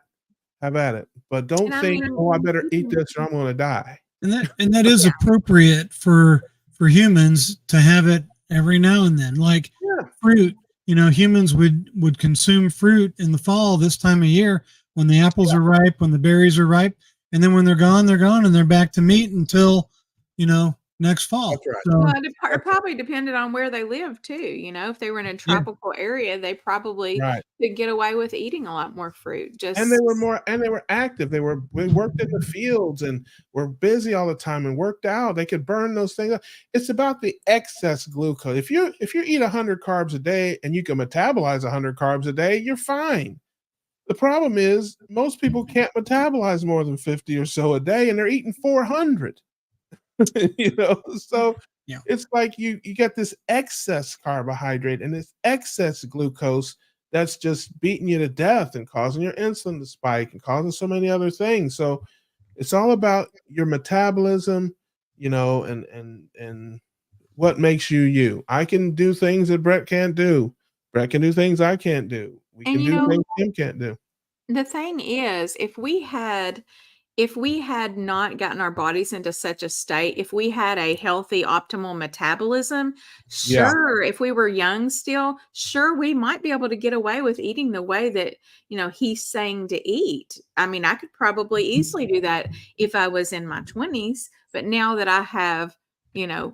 Speaker 2: have at it. But don't think, I better eat this or I'm going to die.
Speaker 4: And that is appropriate for humans to have it every now and then. Like fruit, humans would consume fruit in the fall this time of year when the apples are ripe, when the berries are ripe. And then when they're gone, and they're back to meat until, next fall.
Speaker 2: That's right.
Speaker 3: So, well, it probably depended on where they lived too. If they were in a tropical area, they probably could get away with eating a lot more fruit.
Speaker 2: And they were active. They worked in the fields and were busy all the time and worked out. They could burn those things up. It's about the excess glucose. If you eat 100 carbs a day and you can metabolize 100 carbs a day, you're fine. The problem is most people can't metabolize more than 50 or so a day, and they're eating 400. So it's like you get this excess carbohydrate and this excess glucose that's just beating you to death and causing your insulin to spike and causing so many other things. So it's all about your metabolism, and what makes you you. I can do things that Brett can't do. Brett can do things I can't do. we
Speaker 3: And
Speaker 2: can do things Kim can't do.
Speaker 3: the thing is, if we had not gotten our bodies into such a state, if we had a healthy, optimal metabolism,
Speaker 2: Yeah.
Speaker 3: sure, if we were young still, sure, we might be able to get away with eating the way that, he's saying to eat. I mean, I could probably easily do that if I was in my 20s. But now that I have,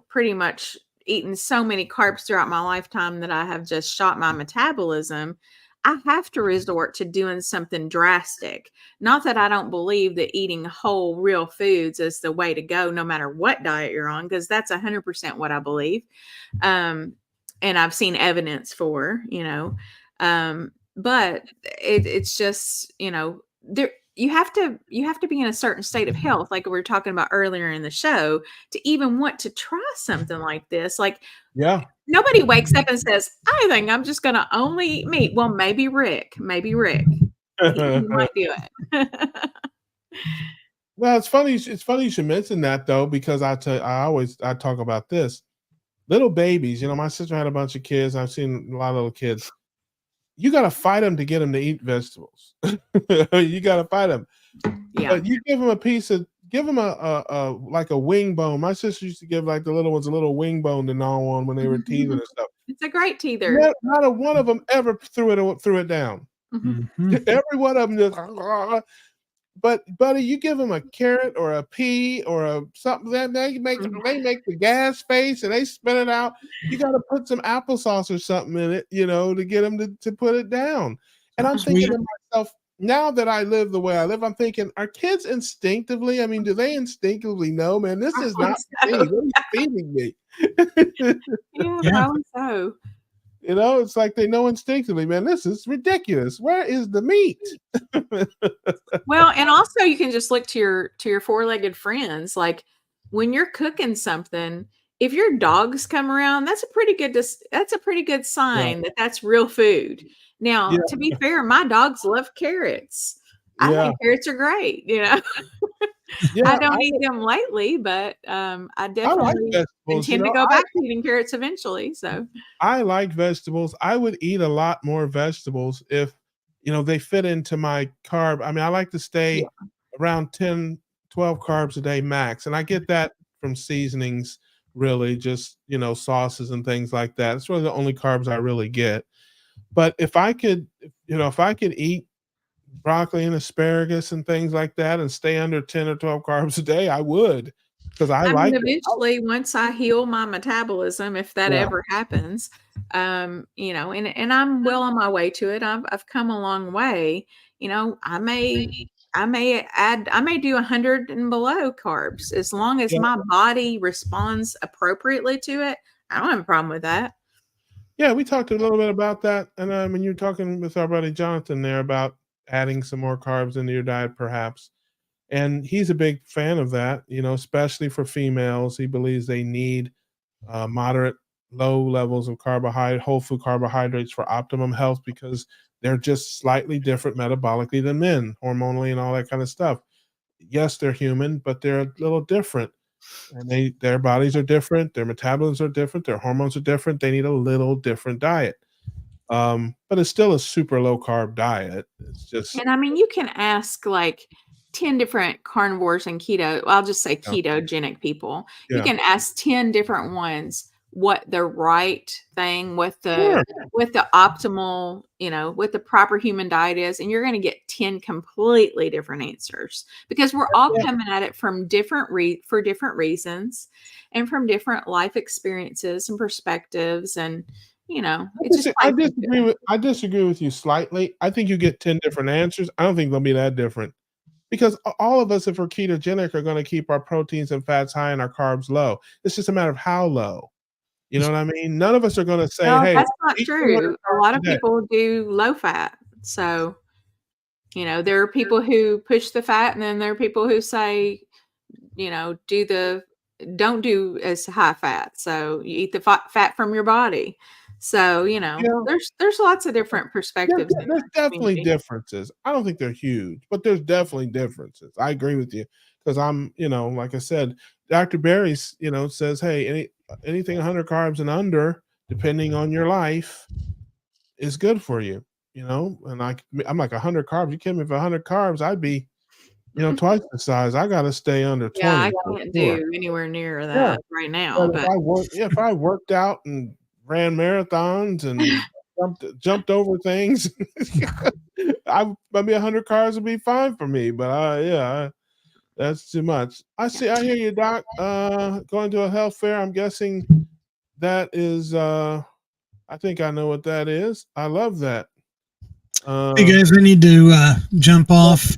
Speaker 3: pretty much eaten so many carbs throughout my lifetime that I have just shot my metabolism, I have to resort to doing something drastic. Not that I don't believe that eating whole, real foods is the way to go, no matter what diet you're on, because that's 100% what I believe. And I've seen evidence for, but it's just, there, you have to be in a certain state of health, like we were talking about earlier in the show, to even want to try something like this. Like,
Speaker 2: Yeah.
Speaker 3: nobody wakes up and says, I think I'm just going to only eat meat. Well, maybe Rick. He might do it.
Speaker 2: Well, it's funny. It's funny you should mention that though, because I talk about this. Little babies, my sister had a bunch of kids. I've seen a lot of little kids. You got to fight them to get them to eat vegetables. You got to fight them.
Speaker 3: Yeah.
Speaker 2: But you give them give them a like a wing bone. My sister used to give like the little ones a little wing bone to gnaw on when they were teething and stuff.
Speaker 3: It's a great teether.
Speaker 2: Not a one of them ever threw it down.
Speaker 4: Mm-hmm.
Speaker 2: Every one of them just. But buddy, you give them a carrot or a pea or a something that they make the gas face and they spit it out. You got to put some applesauce or something in it, to get them to put it down. And I'm thinking to myself, now that I live the way I live, I'm thinking, are kids instinctively? I mean, do they instinctively know, man, this is not me. What are you feeding me?
Speaker 3: Yeah, probably so.
Speaker 2: It's like they know instinctively, man, this is ridiculous. Where is the meat?
Speaker 3: Well, and also you can just look to your four-legged friends. Like when you're cooking something, if your dogs come around, that's a pretty good sign that that's real food. Now, to be fair, my dogs love carrots. I think carrots are great, I don't eat them lately, but I definitely intend to go back to eating carrots eventually. So
Speaker 2: I like vegetables. I would eat a lot more vegetables if they fit into my carb. I mean, I like to stay around 10, 12 carbs a day max. And I get that from seasonings, really, just sauces and things like that. It's really the only carbs I really get. But if I could eat broccoli and asparagus and things like that and stay under 10 or 12 carbs a day, I would, because I like it.
Speaker 3: Eventually, once I heal my metabolism, if that ever happens, and I'm well on my way to it. I've come a long way. I may do 100 and below carbs as long as my body responds appropriately to it. I don't have a problem with that.
Speaker 2: Yeah, we talked a little bit about that, and when you were talking with our buddy Jonathan there about adding some more carbs into your diet, perhaps. And he's a big fan of that, especially for females. He believes they need moderate, low levels of whole food carbohydrates for optimum health because they're just slightly different metabolically than men, hormonally and all that kind of stuff. Yes, they're human, but they're a little different. And their bodies are different, their metabolisms are different, their hormones are different. They need a little different diet. But it's still a super low carb diet. It's just,
Speaker 3: and I mean, you can ask like 10 different carnivores and keto. I'll just say ketogenic people.
Speaker 2: Yeah.
Speaker 3: You can ask 10 different ones what the right thing with the optimal, what the proper human diet is, and you're going to get 10 completely different answers because we're all coming at it from for different reasons and from different life experiences and perspectives and
Speaker 2: I disagree with you slightly. I think you get 10 different answers. I don't think they'll be that different because all of us, if we're ketogenic, are going to keep our proteins and fats high and our carbs low. It's just a matter of how low. You know what I mean? None of us are going to say,
Speaker 3: no,
Speaker 2: hey,
Speaker 3: that's not true. A lot of people do low fat. So, there are people who push the fat and then there are people who say, don't do as high fat. So you eat the fat from your body. So, there's lots of different perspectives.
Speaker 2: There's definitely differences. I don't think they're huge, but there's definitely differences. I agree with you because I'm, like I said, Dr. Berry, says, hey, anything 100 carbs and under, depending on your life, is good for you. you know, and I'm like 100 carbs. You kidding me? For 100 carbs, I'd be, you know, twice the size. I got to stay under 20.
Speaker 3: Yeah, I
Speaker 2: for
Speaker 3: can't
Speaker 2: sure.
Speaker 3: do anywhere near
Speaker 2: Yeah.
Speaker 3: that right now.
Speaker 2: But if I worked out and ran marathons and jumped over things, maybe 100 carbs would be fine for me. But that's too much. I hear you, Doc. Going to a health fair. I'm guessing that is. I think I know what that is. I love that.
Speaker 4: Hey guys, I need to jump off.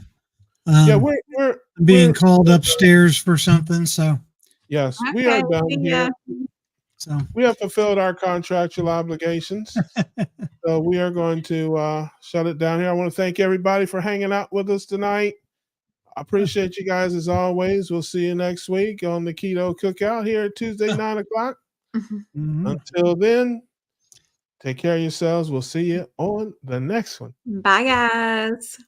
Speaker 2: Yeah, we're
Speaker 4: being called upstairs for something. So
Speaker 2: yes, we are done here.
Speaker 4: So
Speaker 2: we have fulfilled our contractual obligations. So we are going to shut it down here. I want to thank everybody for hanging out with us tonight. I appreciate you guys as always. We'll see you next week on the Keto Cookout here at Tuesday, 9 o'clock. Until then, take care of yourselves. We'll see you on the next one.
Speaker 3: Bye, guys.